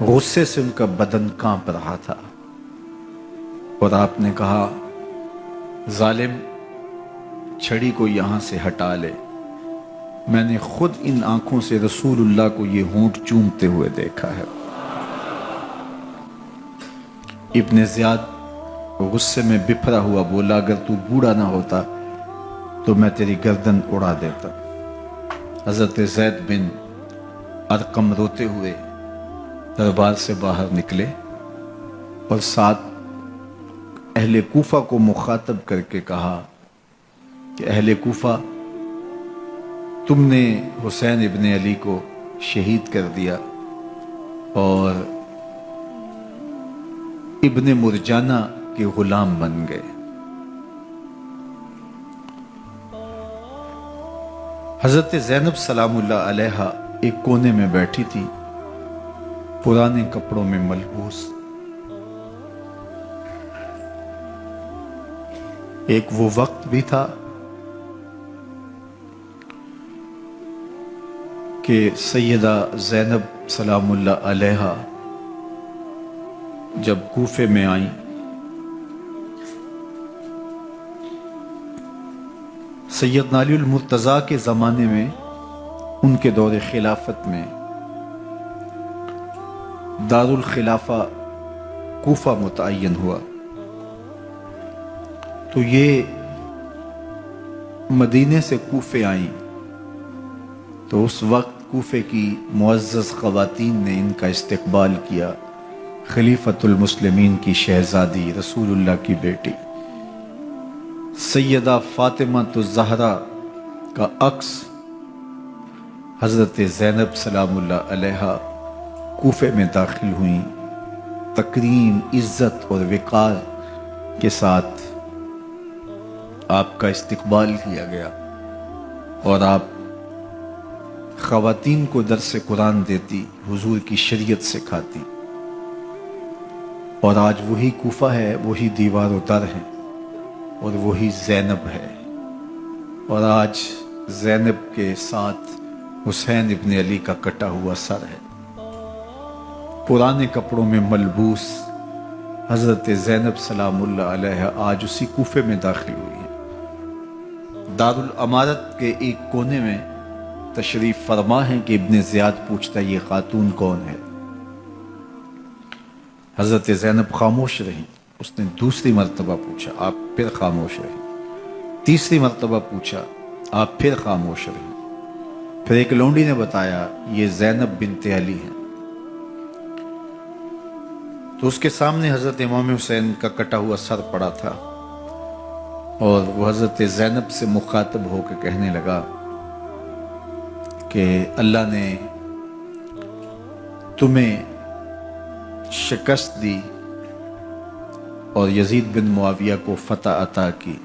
S1: غصے سے ان کا بدن کانپ رہا تھا، اور آپ نے کہا، ظالم، چھڑی کو یہاں سے ہٹا لے، میں نے خود ان آنکھوں سے رسول اللہ کو یہ ہونٹ چومتے ہوئے دیکھا ہے۔ ابن زیاد غصے میں بپھرا ہوا بولا، اگر تو بوڑھا نہ ہوتا تو میں تیری گردن اڑا دیتا۔ حضرت زید بن ارقم روتے ہوئے دربار سے باہر نکلے، اور ساتھ اہل کوفہ کو مخاطب کر کے کہا کہ اہل کوفہ، تم نے حسین ابن علی کو شہید کر دیا، اور ابن مرجانہ کے غلام بن گئے۔ حضرت زینب سلام اللہ علیہا ایک کونے میں بیٹھی تھی، پرانے کپڑوں میں ملبوس۔ ایک وہ وقت بھی تھا کہ سیدہ زینب سلام اللہ علیہا جب کوفے میں آئیں، سیدنا علی المرتضیٰ کے زمانے میں، ان کے دور خلافت میں دار الخلافہ کوفہ متعین ہوا، تو یہ مدینے سے کوفے آئیں، تو اس وقت کوفے کی معزز خواتین نے ان کا استقبال کیا۔ خلیفۃ المسلمین کی شہزادی، رسول اللہ کی بیٹی سیدہ فاطمہ الزہرا کا عکس حضرت زینب سلام اللہ علیہا کوفے میں داخل ہوئیں، تکریم، عزت اور وقار کے ساتھ آپ کا استقبال کیا گیا اور آپ خواتین کو درس قرآن دیتی، حضور کی شریعت سکھاتی، اور آج وہی کوفہ ہے، وہی دیوار و در ہے اور وہی زینب ہے، اور آج زینب کے ساتھ حسین ابن علی کا کٹا ہوا سر ہے۔ پرانے کپڑوں میں ملبوس حضرت زینب سلام اللہ علیہ آج اسی کوفے میں داخل ہوئی ہے۔ دارالامارت کے ایک کونے میں تشریف فرما ہے کہ ابن زیاد پوچھتا یہ خاتون کون ہے؟ حضرت زینب خاموش رہی۔ اس نے دوسری مرتبہ پوچھا، آپ پھر خاموش رہی۔ تیسری مرتبہ پوچھا، آپ پھر خاموش رہی۔ پھر ایک لونڈی نے بتایا یہ زینب بنت علی ہیں۔ تو اس کے سامنے حضرت امام حسین کا کٹا ہوا سر پڑا تھا اور وہ حضرت زینب سے مخاطب ہو کے کہنے لگا کہ اللہ نے تمہیں شکست دی اور یزید بن معاویہ کو فتح عطا کی۔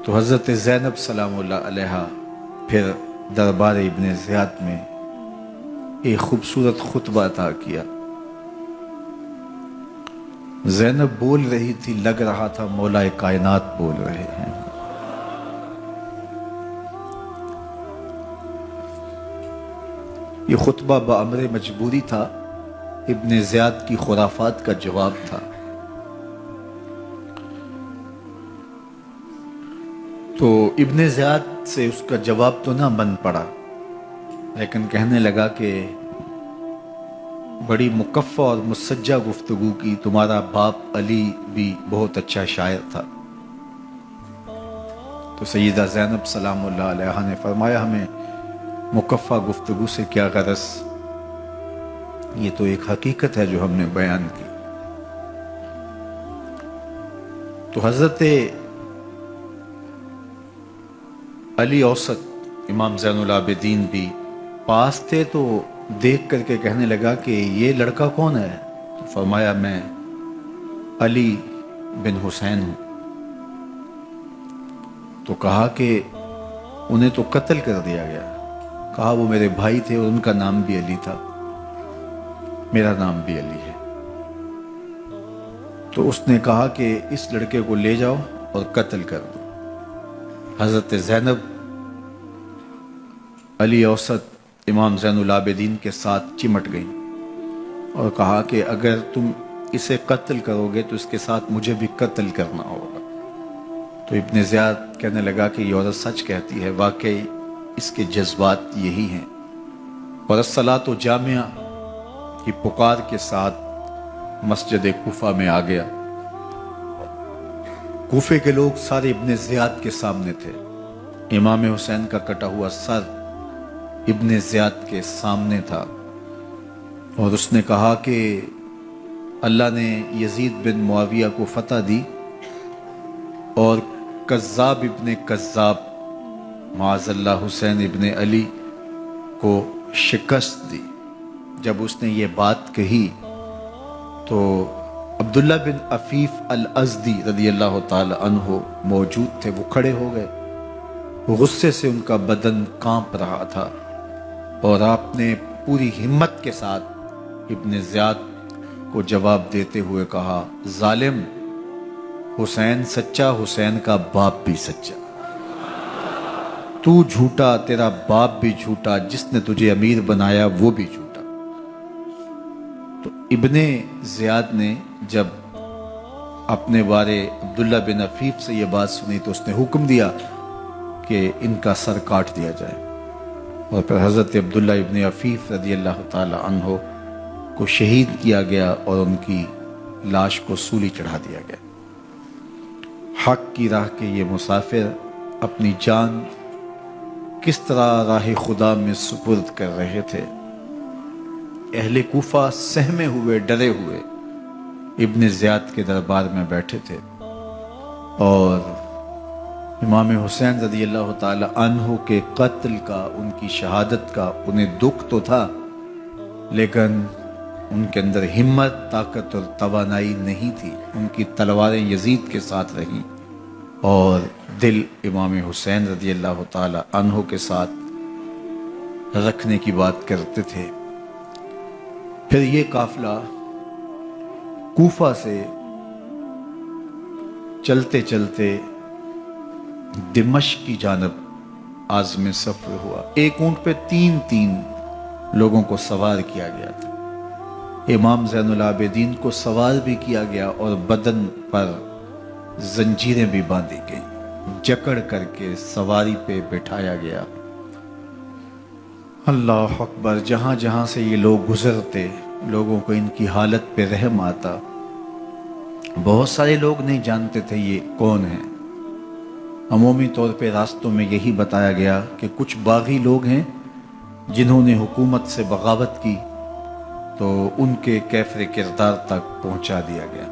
S1: تو حضرت زینب سلام اللہ علیہا پھر دربار ابن زیاد میں ایک خوبصورت خطبہ عطا کیا۔ زینب بول رہی تھی، لگ رہا تھا مولا کائنات بول رہے ہیں۔ یہ خطبہ بامر مجبوری تھا، ابن زیاد کی خرافات کا جواب تھا۔ تو ابن زیاد سے اس کا جواب تو نہ بن پڑا، لیکن کہنے لگا کہ بڑی مکفہ اور مسجع گفتگو کی، تمہارا باپ علی بھی بہت اچھا شاعر تھا۔ تو سیدہ زینب سلام اللہ علیہا نے فرمایا ہمیں مکفہ گفتگو سے کیا غرض، یہ تو ایک حقیقت ہے جو ہم نے بیان کی۔ تو حضرت علی اوسط امام زین العابدین بھی پاس تھے، تو دیکھ کر کے کہنے لگا کہ یہ لڑکا کون ہے؟ تو فرمایا میں علی بن حسین ہوں۔ تو کہا کہ انہیں تو قتل کر دیا گیا۔ کہا وہ میرے بھائی تھے اور ان کا نام بھی علی تھا، میرا نام بھی علی ہے۔ تو اس نے کہا کہ اس لڑکے کو لے جاؤ اور قتل کر دو۔ حضرت زینب علی اوسط امام زین العابدین کے ساتھ چمٹ گئیں اور کہا کہ اگر تم اسے قتل کرو گے تو اس کے ساتھ مجھے بھی قتل کرنا ہوگا۔ تو ابن زیاد کہنے لگا کہ یہ عورت سچ کہتی ہے، واقعی اس کے جذبات یہی ہیں۔ اور الصلاۃ جامعہ کی پکار کے ساتھ مسجد کوفہ میں آ گیا۔ کوفے کے لوگ سارے ابن زیاد کے سامنے تھے۔ امام حسین کا کٹا ہوا سر ابن زیاد کے سامنے تھا اور اس نے کہا کہ اللہ نے یزید بن معاویہ کو فتح دی اور کذاب ابن کذاب معاذ اللہ حسین ابن علی کو شکست دی۔ جب اس نے یہ بات کہی تو عبداللہ بن عفیف الازدی رضی اللہ تعالی عنہ موجود تھے، وہ کھڑے ہو گئے۔ غصے سے ان کا بدن کانپ رہا تھا اور آپ نے پوری ہمت کے ساتھ ابن زیاد کو جواب دیتے ہوئے کہا، ظالم، حسین سچا، حسین کا باپ بھی سچا، تو جھوٹا، تیرا باپ بھی جھوٹا، جس نے تجھے امیر بنایا وہ بھی جھوٹا۔ تو ابن زیاد نے جب اپنے بارے عبداللہ بن عفیف سے یہ بات سنی تو اس نے حکم دیا کہ ان کا سر کاٹ دیا جائے، اور پھر حضرت عبداللہ ابن عفیف رضی اللہ تعالی عنہ کو شہید کیا گیا اور ان کی لاش کو سولی چڑھا دیا گیا۔ حق کی راہ کے یہ مسافر اپنی جان کس طرح راہ خدا میں سپرد کر رہے تھے۔ اہل کوفہ سہمے ہوئے، ڈرے ہوئے ابن زیاد کے دربار میں بیٹھے تھے اور امام حسین رضی اللہ تعالی عنہ کے قتل کا، ان کی شہادت کا انہیں دکھ تو تھا، لیکن ان کے اندر ہمت، طاقت اور توانائی نہیں تھی۔ ان کی تلواریں یزید کے ساتھ رہیں اور دل امام حسین رضی اللہ تعالی عنہ کے ساتھ رکھنے کی بات کرتے تھے۔ پھر یہ قافلہ کوفہ سے چلتے چلتے دمشق کی جانب عازم سفر ہوا۔ ایک اونٹ پہ تین لوگوں کو سوار کیا گیا تھا۔ امام زین العابدین کو سوار بھی کیا گیا اور بدن پر زنجیریں بھی باندھی گئیں، جکڑ کر کے سواری پہ بٹھایا گیا۔ اللہ اکبر! جہاں جہاں سے یہ لوگ گزرتے، لوگوں کو ان کی حالت پہ رحم آتا۔ بہت سارے لوگ نہیں جانتے تھے یہ کون ہیں۔ عمومی طور پہ راستوں میں یہی بتایا گیا کہ کچھ باغی لوگ ہیں جنہوں نے حکومت سے بغاوت کی، تو ان کے کیفر کردار تک پہنچا دیا گیا۔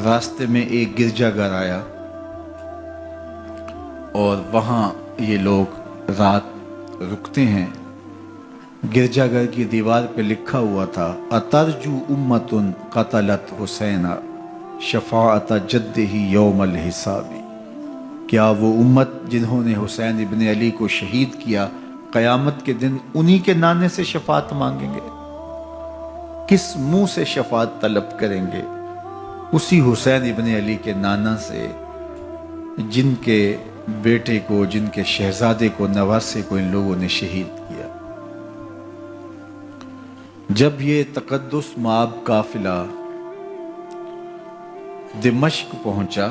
S1: راستے میں ایک گرجا گھر آیا اور وہاں یہ لوگ رات رکتے ہیں۔ گرجا گھر کی دیوار پہ لکھا ہوا تھا: اترجو امت قتلت حسینا شفاعت جدہ یوم الحساب۔ کیا وہ امت جنہوں نے حسین ابن علی کو شہید کیا، قیامت کے دن انہی کے نانے سے شفاعت مانگیں گے؟ کس منہ سے شفاعت طلب کریں گے؟ اسی حسین ابن علی کے نانا سے، جن کے بیٹے کو، جن کے شہزادے کو، نواسے کو ان لوگوں نے شہید کیا۔ جب یہ تقدس مآب قافلہ دمشق پہنچا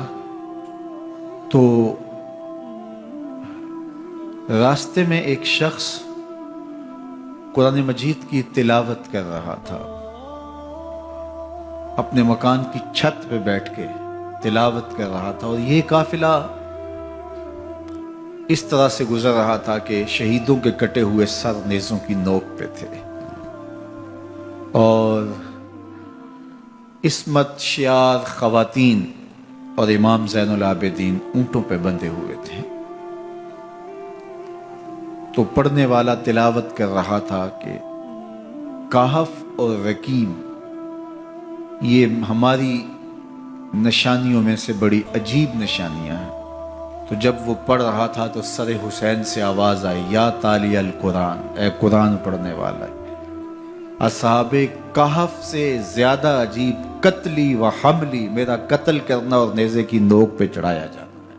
S1: تو راستے میں ایک شخص قرآن مجید کی تلاوت کر رہا تھا، اپنے مکان کی چھت پہ بیٹھ کے تلاوت کر رہا تھا، اور یہ قافلہ اس طرح سے گزر رہا تھا کہ شہیدوں کے کٹے ہوئے سر نیزوں کی نوک پہ تھے، اور عصمت شیار خواتین اور امام زین العابدین اونٹوں پہ بندھے ہوئے تھے۔ تو پڑھنے والا تلاوت کر رہا تھا کہ کہف اور رقیم یہ ہماری نشانیوں میں سے بڑی عجیب نشانیاں ہیں۔ تو جب وہ پڑھ رہا تھا تو سر حسین سے آواز آئی: یا تالی القرآن، اے قرآن پڑھنے والا، اصحاب کہف سے زیادہ عجیب قتلی و حملی، میرا قتل کرنا اور نیزے کی نوک پہ چڑھایا جانا ہے۔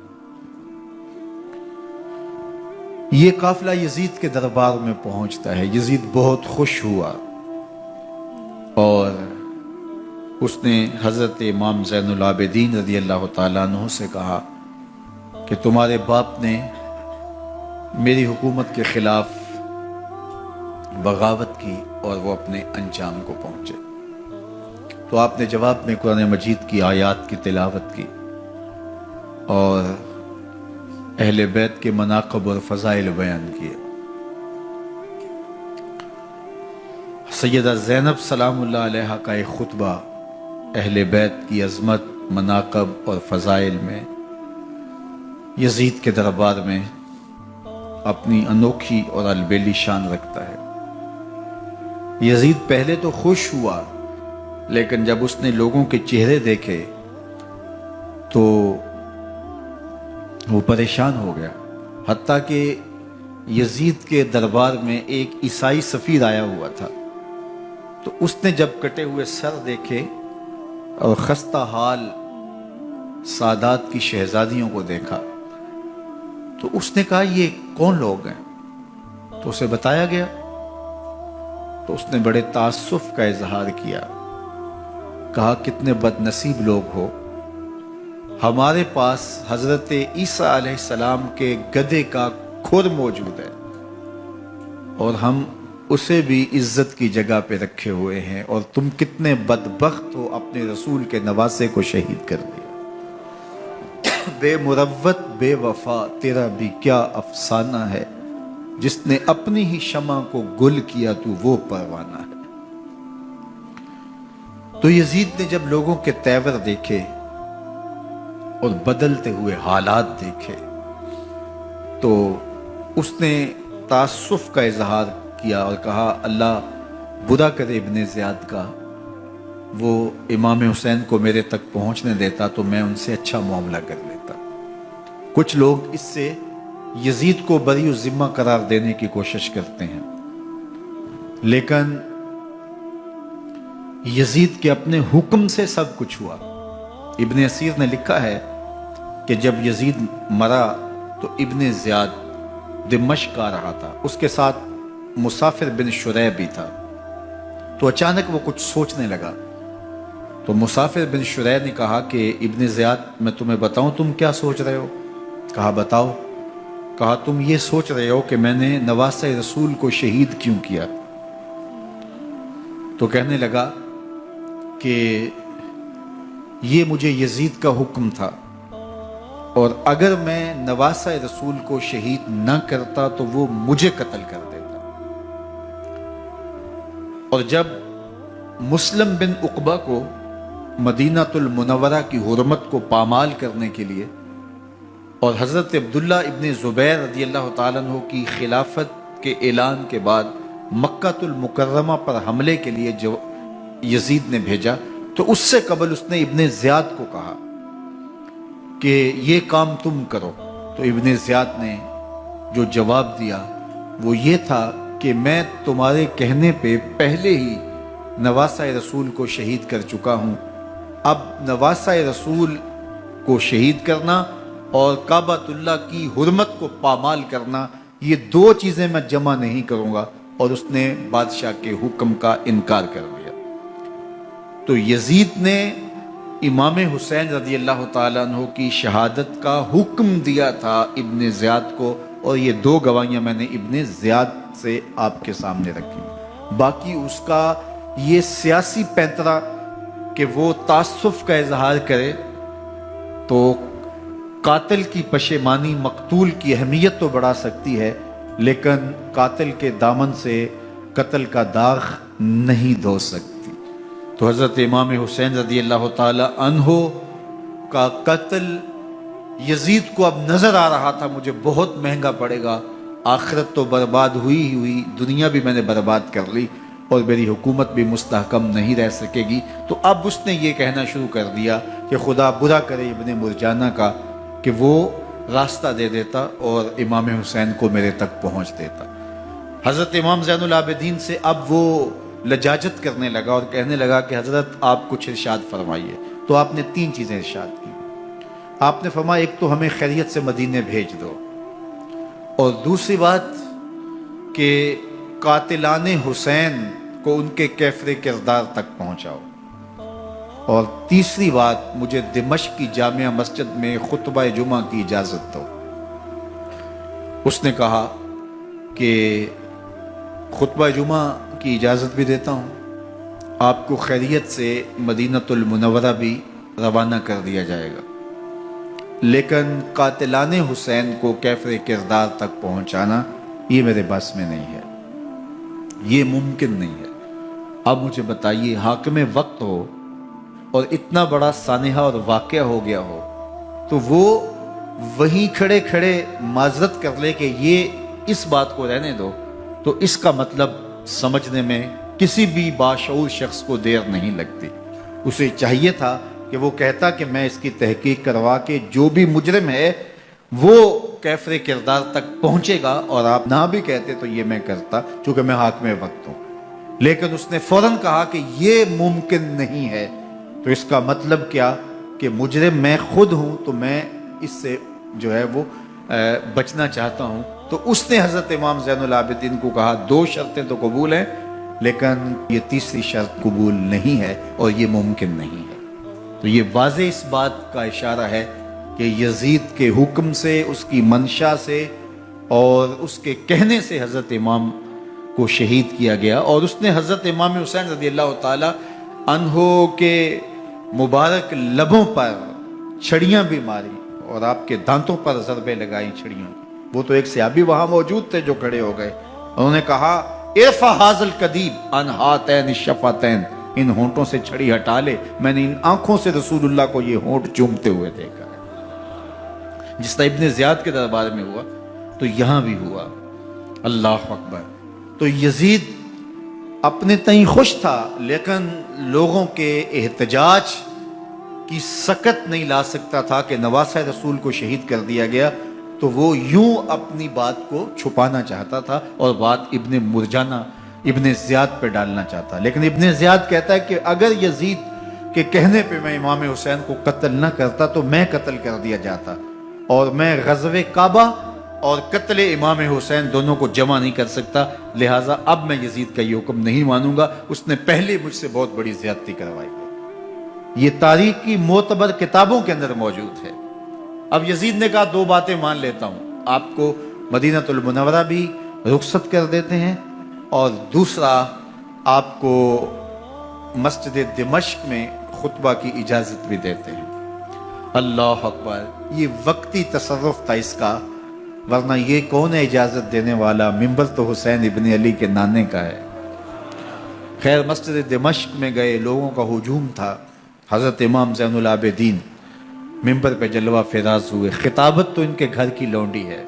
S1: یہ قافلہ یزید کے دربار میں پہنچتا ہے۔ یزید بہت خوش ہوا اور اس نے حضرت امام زین العابدین رضی اللہ تعالیٰ عنہ سے کہا کہ تمہارے باپ نے میری حکومت کے خلاف بغاوت کی اور وہ اپنے انجام کو پہنچے۔ تو آپ نے جواب میں قرآن مجید کی آیات کی تلاوت کی اور اہل بیت کے مناقب اور فضائل بیان کیے۔ سیدہ زینب سلام اللہ علیہا کا ایک خطبہ اہل بیت کی عظمت، مناقب اور فضائل میں یزید کے دربار میں اپنی انوکھی اور البیلی شان رکھتا ہے۔ یزید پہلے تو خوش ہوا، لیکن جب اس نے لوگوں کے چہرے دیکھے تو وہ پریشان ہو گیا۔ حتیٰ کہ یزید کے دربار میں ایک عیسائی سفیر آیا ہوا تھا، تو اس نے جب کٹے ہوئے سر دیکھے اور خستہ حال سادات کی شہزادیوں کو دیکھا تو اس نے کہا یہ کون لوگ ہیں؟ تو اسے بتایا گیا تو اس نے بڑے تعصف کا اظہار کیا، کہا کتنے بد نصیب لوگ ہو، ہمارے پاس حضرت عیسیٰ علیہ السلام کے گدھے کا کھر موجود ہے اور ہم اسے بھی عزت کی جگہ پہ رکھے ہوئے ہیں، اور تم کتنے بدبخت ہو، اپنے رسول کے نواسے کو شہید کر دیا۔ بے مروت بے وفا تیرا بھی کیا افسانہ ہے، جس نے اپنی ہی شمع کو گل کیا تو وہ پروانہ ہے۔ تو یزید نے جب لوگوں کے تیور دیکھے اور بدلتے ہوئے حالات دیکھے تو اس نے تعصف کا اظہار کیا اور کہا اللہ برا کرے ابن زیاد کا، وہ امام حسین کو میرے تک پہنچنے دیتا تو میں ان سے اچھا معاملہ کر لیتا۔ کچھ لوگ اس سے یزید کو بری و ذمہ قرار دینے کی کوشش کرتے ہیں، لیکن یزید کے اپنے حکم سے سب کچھ ہوا۔ ابن اسیر نے لکھا ہے کہ جب یزید مرا تو ابن زیاد دمشق آ رہا تھا، اس کے ساتھ مسافر بن شریح بھی تھا، تو اچانک وہ کچھ سوچنے لگا۔ تو مسافر بن شریح نے کہا کہ ابن زیاد میں تمہیں بتاؤں تم کیا سوچ رہے ہو؟ کہا بتاؤ۔ کہا تم یہ سوچ رہے ہو کہ میں نے نواسہ رسول کو شہید کیوں کیا؟ تو کہنے لگا کہ یہ مجھے یزید کا حکم تھا، اور اگر میں نواسہ رسول کو شہید نہ کرتا تو وہ مجھے قتل کر دیتا۔ اور جب مسلم بن عقبہ کو مدینہ المنورہ کی حرمت کو پامال کرنے کے لیے اور حضرت عبداللہ ابن زبیر رضی اللہ تعالیٰ عنہ کی خلافت کے اعلان کے بعد مکہ المکرمہ پر حملے کے لیے جو یزید نے بھیجا، تو اس سے قبل اس نے ابن زیاد کو کہا کہ یہ کام تم کرو۔ تو ابن زیاد نے جو جواب دیا وہ یہ تھا کہ میں تمہارے کہنے پہ پہلے ہی نواسہ رسول کو شہید کر چکا ہوں، اب نواسہ رسول کو شہید کرنا اور کعبۃ اللہ کی حرمت کو پامال کرنا، یہ دو چیزیں میں جمع نہیں کروں گا۔ اور اس نے بادشاہ کے حکم کا انکار کر دیا۔ تو یزید نے امام حسین رضی اللہ تعالیٰ عنہ کی شہادت کا حکم دیا تھا ابن زیاد کو، اور یہ دو گواہیاں میں نے ابن زیاد سے آپ کے سامنے رکھی۔ باقی اس کا یہ سیاسی پینترا کہ وہ تعصب کا اظہار کرے، تو قاتل کی پشیمانی مقتول کی اہمیت تو بڑھا سکتی ہے، لیکن قاتل کے دامن سے قتل کا داغ نہیں دھو سکتی۔ تو حضرت امام حسین رضی اللہ تعالی عنہ کا قتل یزید کو اب نظر آ رہا تھا مجھے بہت مہنگا پڑے گا، آخرت تو برباد ہوئی ہی ہوئی، دنیا بھی میں نے برباد کر لی اور میری حکومت بھی مستحکم نہیں رہ سکے گی۔ تو اب اس نے یہ کہنا شروع کر دیا کہ خدا برا کرے ابن مرجانہ کا کہ وہ راستہ دے دیتا اور امام حسین کو میرے تک پہنچ دیتا۔ حضرت امام زین العابدین سے اب وہ لجاجت کرنے لگا اور کہنے لگا کہ حضرت آپ کچھ ارشاد فرمائیے۔ تو آپ نے تین چیزیں ارشاد کی۔ آپ نے فرمایا ایک تو ہمیں خیریت سے مدینے بھیج دو، اور دوسری بات کہ قاتلان حسین کو ان کے کیفر کردار تک پہنچاؤ، اور تیسری بات مجھے دمشق کی جامعہ مسجد میں خطبہ جمعہ کی اجازت دو۔ اس نے کہا کہ خطبہ جمعہ کی اجازت بھی دیتا ہوں، آپ کو خیریت سے مدینہ المنورہ بھی روانہ کر دیا جائے گا، لیکن قاتلان حسین کو کیفر کردار تک پہنچانا یہ میرے بس میں نہیں ہے، یہ ممکن نہیں ہے۔ اب مجھے بتائیے، حاکم وقت ہو اور اتنا بڑا سانحہ اور واقعہ ہو گیا ہو تو وہ وہیں کھڑے کھڑے معذرت کر لے کہ یہ اس بات کو رہنے دو، تو اس کا مطلب سمجھنے میں کسی بھی باشعور شخص کو دیر نہیں لگتی۔ اسے چاہیے تھا کہ وہ کہتا کہ میں اس کی تحقیق کروا کے جو بھی مجرم ہے وہ کیفر کردار تک پہنچے گا، اور آپ نہ بھی کہتے تو یہ میں کرتا چونکہ میں حاکم وقت ہوں۔ لیکن اس نے فوراً کہا کہ یہ ممکن نہیں ہے، تو اس کا مطلب کیا کہ مجرم میں خود ہوں، تو میں اس سے جو ہے وہ بچنا چاہتا ہوں۔ تو اس نے حضرت امام زین العابدین کو کہا دو شرطیں تو قبول ہیں، لیکن یہ تیسری شرط قبول نہیں ہے اور یہ ممکن نہیں ہے۔ تو یہ واضح اس بات کا اشارہ ہے کہ یزید کے حکم سے، اس کی منشا سے اور اس کے کہنے سے حضرت امام کو شہید کیا گیا، اور اس نے حضرت امام حسین رضی اللہ تعالی عنہ کے مبارک لبوں پر چھڑیاں بھی ماری اور آپ کے دانتوں پر ضربیں لگائیں چھڑیوں۔ وہ تو ایک صحابی وہاں موجود تھے جو کھڑے ہو گئے، انہوں نے کہا ارفع ھذا القدیب عن ھاتین الشفتین، ان ہونٹوں سے چھڑی ہٹا لے، میں نے ان آنکھوں سے رسول اللہ کو یہ ہونٹ چومتے ہوئے دیکھا ہے۔ جس طرح ابن زیاد کے دربار میں ہوا تو یہاں بھی ہوا۔ اللہ اکبر۔ تو یزید اپنے تئیں خوش تھا، لیکن لوگوں کے احتجاج کی سکت نہیں لا سکتا تھا کہ نواسہ رسول کو شہید کر دیا گیا، تو وہ یوں اپنی بات کو چھپانا چاہتا تھا اور بات ابن مرجانہ ابن زیاد پہ ڈالنا چاہتا۔ لیکن ابن زیاد کہتا ہے کہ اگر یزید کے کہنے پہ میں امام حسین کو قتل نہ کرتا تو میں قتل کر دیا جاتا، اور میں غزوہ کعبہ اور قتل امام حسین دونوں کو جمع نہیں کر سکتا، لہٰذا اب میں یزید کا یہ حکم نہیں مانوں گا، اس نے پہلے مجھ سے بہت بڑی زیادتی کروائی ہے۔ یہ تاریخ کی معتبر کتابوں کے اندر موجود ہے۔ اب یزید نے کہا دو باتیں مان لیتا ہوں، آپ کو مدینہ المنورہ بھی رخصت کر دیتے ہیں، اور دوسرا آپ کو مسجد دمشق میں خطبہ کی اجازت بھی دیتے ہیں۔ اللہ اکبر۔ یہ وقتی تصرف تھا اس کا، ورنہ یہ کون ہے اجازت دینے والا؟ منبر تو حسین ابن علی کے نانے کا ہے۔ خیر، مسجد دمشق میں گئے، لوگوں کا ہجوم تھا، حضرت امام زین العابدین منبر پہ جلوہ فراز ہوئے۔ خطابت تو ان کے گھر کی لونڈی ہے،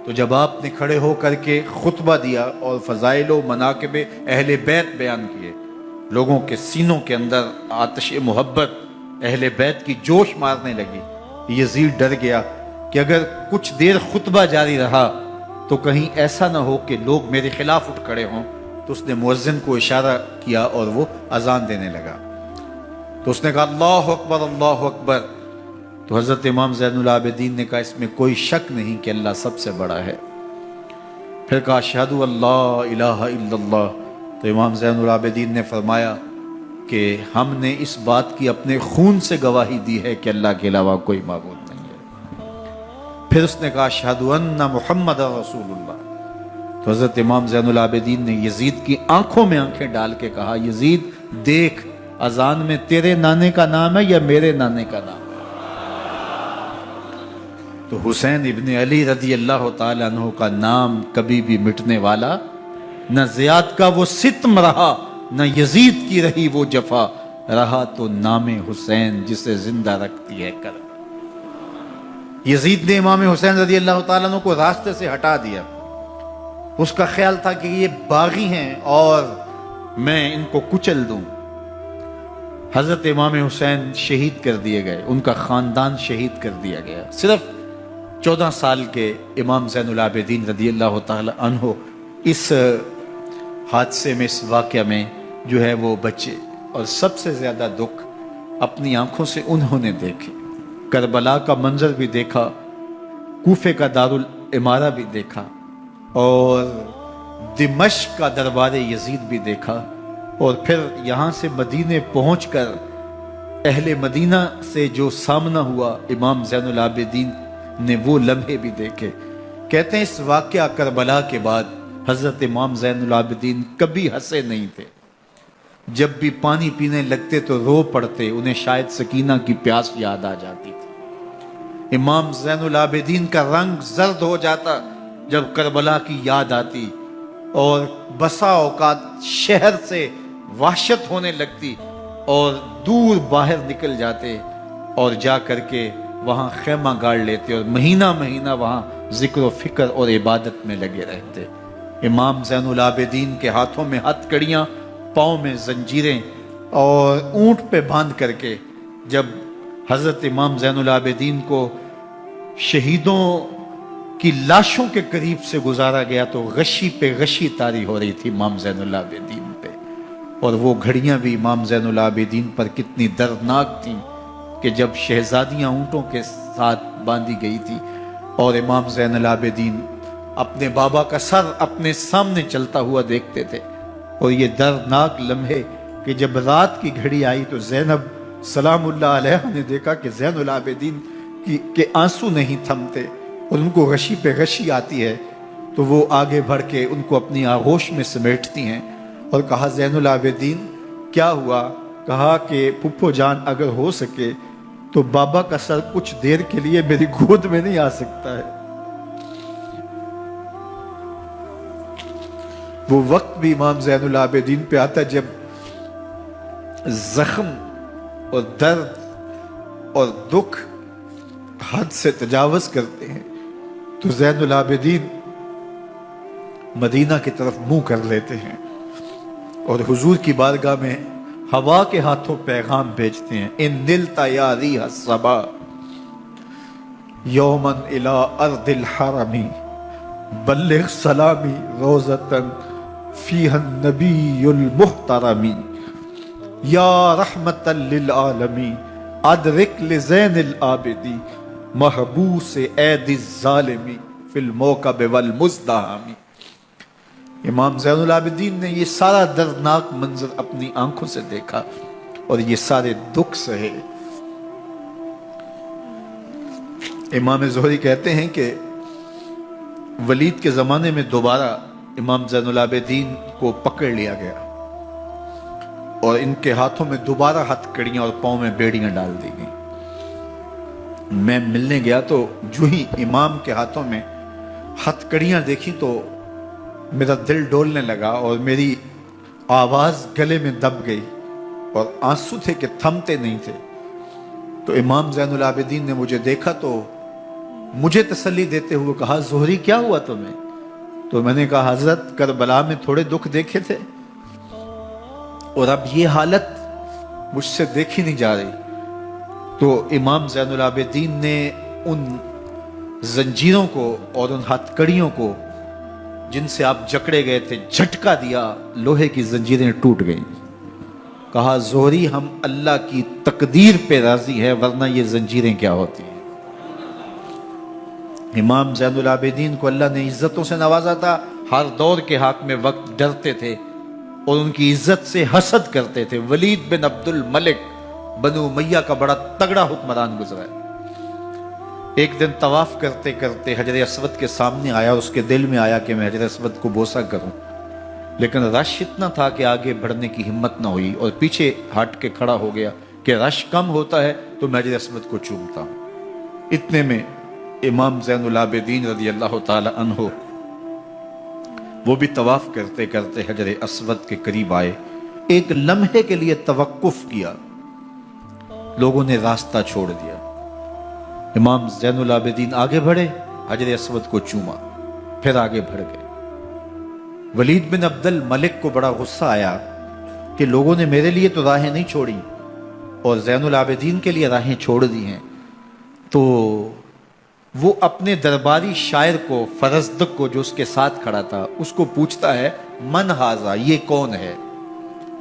S1: تو جب آپ نے کھڑے ہو کر کے خطبہ دیا اور فضائل و مناقب اہل بیت بیان کیے، لوگوں کے سینوں کے اندر آتش محبت اہل بیت کی جوش مارنے لگی۔ یزید ڈر گیا کہ اگر کچھ دیر خطبہ جاری رہا تو کہیں ایسا نہ ہو کہ لوگ میرے خلاف اٹھ کھڑے ہوں، تو اس نے مؤذن کو اشارہ کیا اور وہ اذان دینے لگا۔ تو اس نے کہا اللہ اکبر اللہ اکبر، تو حضرت امام زین العابدین نے کہا اس میں کوئی شک نہیں کہ اللہ سب سے بڑا ہے۔ پھر کہا اشہد اللہ الہ الا اللہ، تو امام زین العابدین نے فرمایا کہ ہم نے اس بات کی اپنے خون سے گواہی دی ہے کہ اللہ کے علاوہ کوئی معبود نہیں ہے۔ پھر اس نے کہا اشہد ان محمد رسول اللہ، تو حضرت امام زین العابدین نے یزید کی آنکھوں میں آنکھیں ڈال کے کہا یزید دیکھ، اذان میں تیرے نانے کا نام ہے یا میرے نانے کا نام ہے؟ تو حسین ابن علی رضی اللہ تعالیٰ عنہ کا نام کبھی بھی مٹنے والا نہ زیاد کا وہ ستم رہا، نہ یزید کی رہی وہ جفا، رہا تو نام حسین جسے زندہ رکھتی ہے کر۔ یزید نے امام حسین رضی اللہ تعالیٰ عنہ کو راستے سے ہٹا دیا۔ اس کا خیال تھا کہ یہ باغی ہیں اور میں ان کو کچل دوں۔ حضرت امام حسین شہید کر دیے گئے، ان کا خاندان شہید کر دیا گیا۔ صرف 14 سال کے امام زین العابدین رضی اللہ تعالی عنہ اس حادثے میں، اس واقعہ میں جو ہے وہ بچے، اور سب سے زیادہ دکھ اپنی آنکھوں سے انہوں نے دیکھے۔ کربلا کا منظر بھی دیکھا، کوفے کا دارالعمارہ بھی دیکھا، اور دمشق کا دربار یزید بھی دیکھا، اور پھر یہاں سے مدینے پہنچ کر اہل مدینہ سے جو سامنا ہوا امام زین العابدین نے وہ لمحے بھی دیکھے۔ کہتے ہیں اس واقعہ کربلا کے بعد حضرت امام زین العابدین کبھی ہنسے نہیں تھے۔ جب بھی پانی پینے لگتے تو رو پڑتے، انہیں شاید سکینہ کی پیاس یاد آ جاتی تھی۔ امام زین العابدین کا رنگ زرد ہو جاتا جب کربلا کی یاد آتی، اور بسا اوقات شہر سے وحشت ہونے لگتی اور دور باہر نکل جاتے اور جا کر کے وہاں خیمہ گاڑ لیتے اور مہینہ مہینہ وہاں ذکر و فکر اور عبادت میں لگے رہتے۔ امام زین العابدین کے ہاتھوں میں ہتھ کڑیاں، پاؤں میں زنجیریں، اور اونٹ پہ باندھ کر کے جب حضرت امام زین العابدین کو شہیدوں کی لاشوں کے قریب سے گزارا گیا تو غشی پہ غشی طاری ہو رہی تھی امام زین العابدین پہ، اور وہ گھڑیاں بھی امام زین العابدین پر کتنی دردناک تھیں کہ جب شہزادیاں اونٹوں کے ساتھ باندھی گئی تھی اور امام زین العابدین اپنے بابا کا سر اپنے سامنے چلتا ہوا دیکھتے تھے، اور یہ دردناک لمحے کہ جب رات کی گھڑی آئی تو زینب سلام اللہ علیہ نے دیکھا کہ زین العابدین کے آنسو نہیں تھمتے اور ان کو غشی پہ غشی آتی ہے، تو وہ آگے بڑھ کے ان کو اپنی آغوش میں سمیٹتی ہیں اور کہا زین العابدین کیا ہوا؟ کہا کہ پھپھو جان اگر ہو سکے تو بابا کا سر کچھ دیر کے لیے میری گود میں نہیں آ سکتا ہے۔ وہ وقت بھی امام زین العابدین پہ آتا جب زخم اور درد اور دکھ حد سے تجاوز کرتے ہیں تو زین العابدین مدینہ کی طرف منہ کر لیتے ہیں اور حضور کی بارگاہ میں ہوا کے ہاتھوں پیغام بھیجتے ہیں، ان نلت یا ریح الصبا یوما الی ارض الحرم بلغ سلامی روزتن فیہا النبی المحترم یا رحمتا للعالمین ادرک لزین العابدی محبوس عید الظالمی فی الموکب والمزدحم۔ امام زین العابدین نے یہ سارا دردناک منظر اپنی آنکھوں سے دیکھا اور یہ سارے دکھ سہے۔ امام زہری کہتے ہیں کہ ولید کے زمانے میں دوبارہ امام زین العابدین کو پکڑ لیا گیا اور ان کے ہاتھوں میں دوبارہ ہتھ کڑیاں اور پاؤں میں بیڑیاں ڈال دی گئیں۔ میں ملنے گیا تو جو ہی امام کے ہاتھوں میں ہتھ کڑیاں دیکھی تو میرا دل ڈولنے لگا اور میری آواز گلے میں دب گئی اور آنسو تھے کہ تھمتے نہیں تھے۔ تو امام زین العابدین نے مجھے دیکھا تو مجھے تسلی دیتے ہوئے کہا، زہری کیا ہوا تمہیں؟ تو میں نے کہا، حضرت کربلا میں تھوڑے دکھ دیکھے تھے اور اب یہ حالت مجھ سے دیکھی نہیں جا رہی۔ تو امام زین العابدین نے ان زنجیروں کو اور ان ہتھ کڑیوں کو جن سے آپ جکڑے گئے تھے جھٹکا دیا، لوہے کی زنجیریں ٹوٹ گئیں۔ کہا، زہری ہم اللہ کی تقدیر پہ راضی ہے ورنہ یہ زنجیریں کیا ہوتی ہیں۔ امام زین العابدین کو اللہ نے عزتوں سے نوازا تھا، ہر دور کے حاکم وقت ڈرتے تھے اور ان کی عزت سے حسد کرتے تھے۔ ولید بن عبد الملک بنو امیہ کا بڑا تگڑا حکمران گزرا ہے۔ ایک دن طواف کرتے کرتے حجر اسود کے سامنے آیا اور اس کے دل میں آیا کہ میں حجر اسود کو بوسہ کروں، لیکن رش اتنا تھا کہ آگے بڑھنے کی ہمت نہ ہوئی اور پیچھے ہٹ کے کھڑا ہو گیا کہ رش کم ہوتا ہے تو میں حجر اسود کو چومتا ہوں۔ اتنے میں امام زین العابدین رضی اللہ تعالی عنہ وہ بھی طواف کرتے کرتے حجر اسود کے قریب آئے، ایک لمحے کے لیے توقف کیا، لوگوں نے راستہ چھوڑ دیا۔ امام زین العابدین آگے بڑھے، حجر اسود کو چوما، پھر آگے بڑھ گئے۔ ولید بن عبد الملک کو بڑا غصہ آیا کہ لوگوں نے میرے لیے تو راہیں نہیں چھوڑی اور زین العابدین کے لیے راہیں چھوڑ دی ہیں۔ تو وہ اپنے درباری شاعر کو، فرزدق کو جو اس کے ساتھ کھڑا تھا، اس کو پوچھتا ہے، من ہاذا، یہ کون ہے؟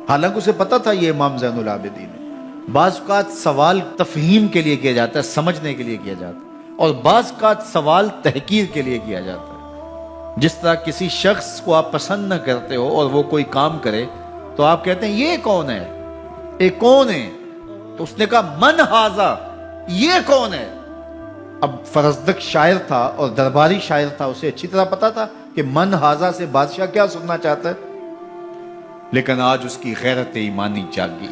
S1: حالانکہ اسے پتا تھا یہ امام زین العابدین ہے۔ بعض اوقات سوال تفہیم کے لیے کیا جاتا ہے، سمجھنے کے لیے کیا جاتا ہے، اور بعض اوقات سوال تحقیر کے لیے کیا جاتا ہے۔ جس طرح کسی شخص کو آپ پسند نہ کرتے ہو اور وہ کوئی کام کرے تو آپ کہتے ہیں یہ کون ہے، یہ کون ہے؟ تو اس نے کہا، من ہاذا، یہ کون ہے؟ اب فرزدق شاعر تھا اور درباری شاعر تھا، اسے اچھی طرح پتا تھا کہ من ہاذا سے بادشاہ کیا سننا چاہتا ہے، لیکن آج اس کی غیرت ایمانی جاگی۔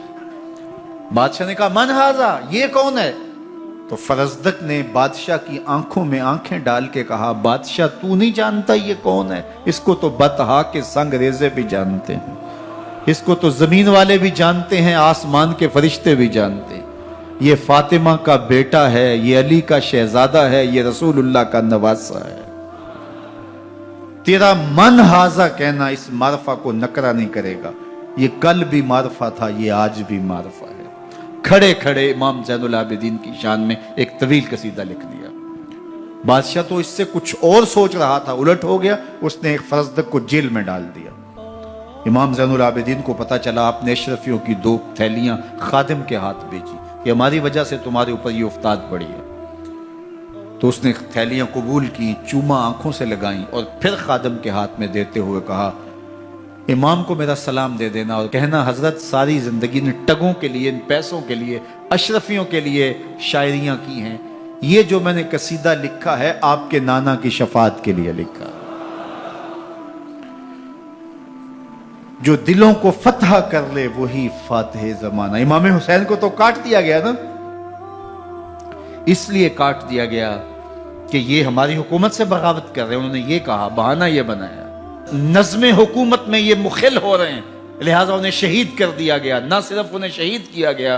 S1: بادشاہ نے کہا، من ہاذا، یہ کون ہے؟ تو فرزدق نے بادشاہ کی آنکھوں میں آنکھیں ڈال کے کہا، بادشاہ تو نہیں جانتا یہ کون ہے؟ اس کو تو بطحا کے سنگ ریزے بھی جانتے ہیں، اس کو تو زمین والے بھی جانتے ہیں، آسمان کے فرشتے بھی جانتے ہیں۔ یہ فاطمہ کا بیٹا ہے، یہ علی کا شہزادہ ہے، یہ رسول اللہ کا نواسہ ہے۔ تیرا من ہاذا کہنا اس معرفہ کو نکرا نہیں کرے گا، یہ کل بھی معرفہ تھا، یہ آج بھی معرفہ ہے۔ کھڑے کھڑے امام زین العابدین کی شان میں ایک طویل قصیدہ لکھ دیا۔ بادشاہ تو اس سے کچھ اور سوچ رہا تھا، الٹ ہو گیا، اس نے ایک فرزدق کو جیل میں ڈال دیا۔ امام زین العابدین کو پتا چلا، آپ نے اشرفیوں کی 2 تھیلیاں خادم کے ہاتھ بھیجی کہ ہماری وجہ سے تمہارے اوپر یہ افتاد پڑی ہے۔ تو اس نے تھیلیاں قبول کی، چوما آنکھوں سے لگائیں اور پھر خادم کے ہاتھ میں دیتے ہوئے کہا، امام کو میرا سلام دے دینا اور کہنا، حضرت ساری زندگی نے ٹگوں کے لیے، ان پیسوں کے لیے، اشرفیوں کے لیے شاعریاں کی ہیں، یہ جو میں نے قصیدہ لکھا ہے آپ کے نانا کی شفاعت کے لیے لکھا، جو دلوں کو فتح کر لے وہی فاتح زمانہ۔ امام حسین کو تو کاٹ دیا گیا نا، اس لیے کاٹ دیا گیا کہ یہ ہماری حکومت سے بغاوت کر رہے ہیں، انہوں نے یہ کہا، بہانہ یہ بنایا، نظم حکومت میں یہ مخل ہو رہے ہیں، لہٰذا انہیں شہید کر دیا گیا۔ نہ صرف انہیں شہید کیا گیا،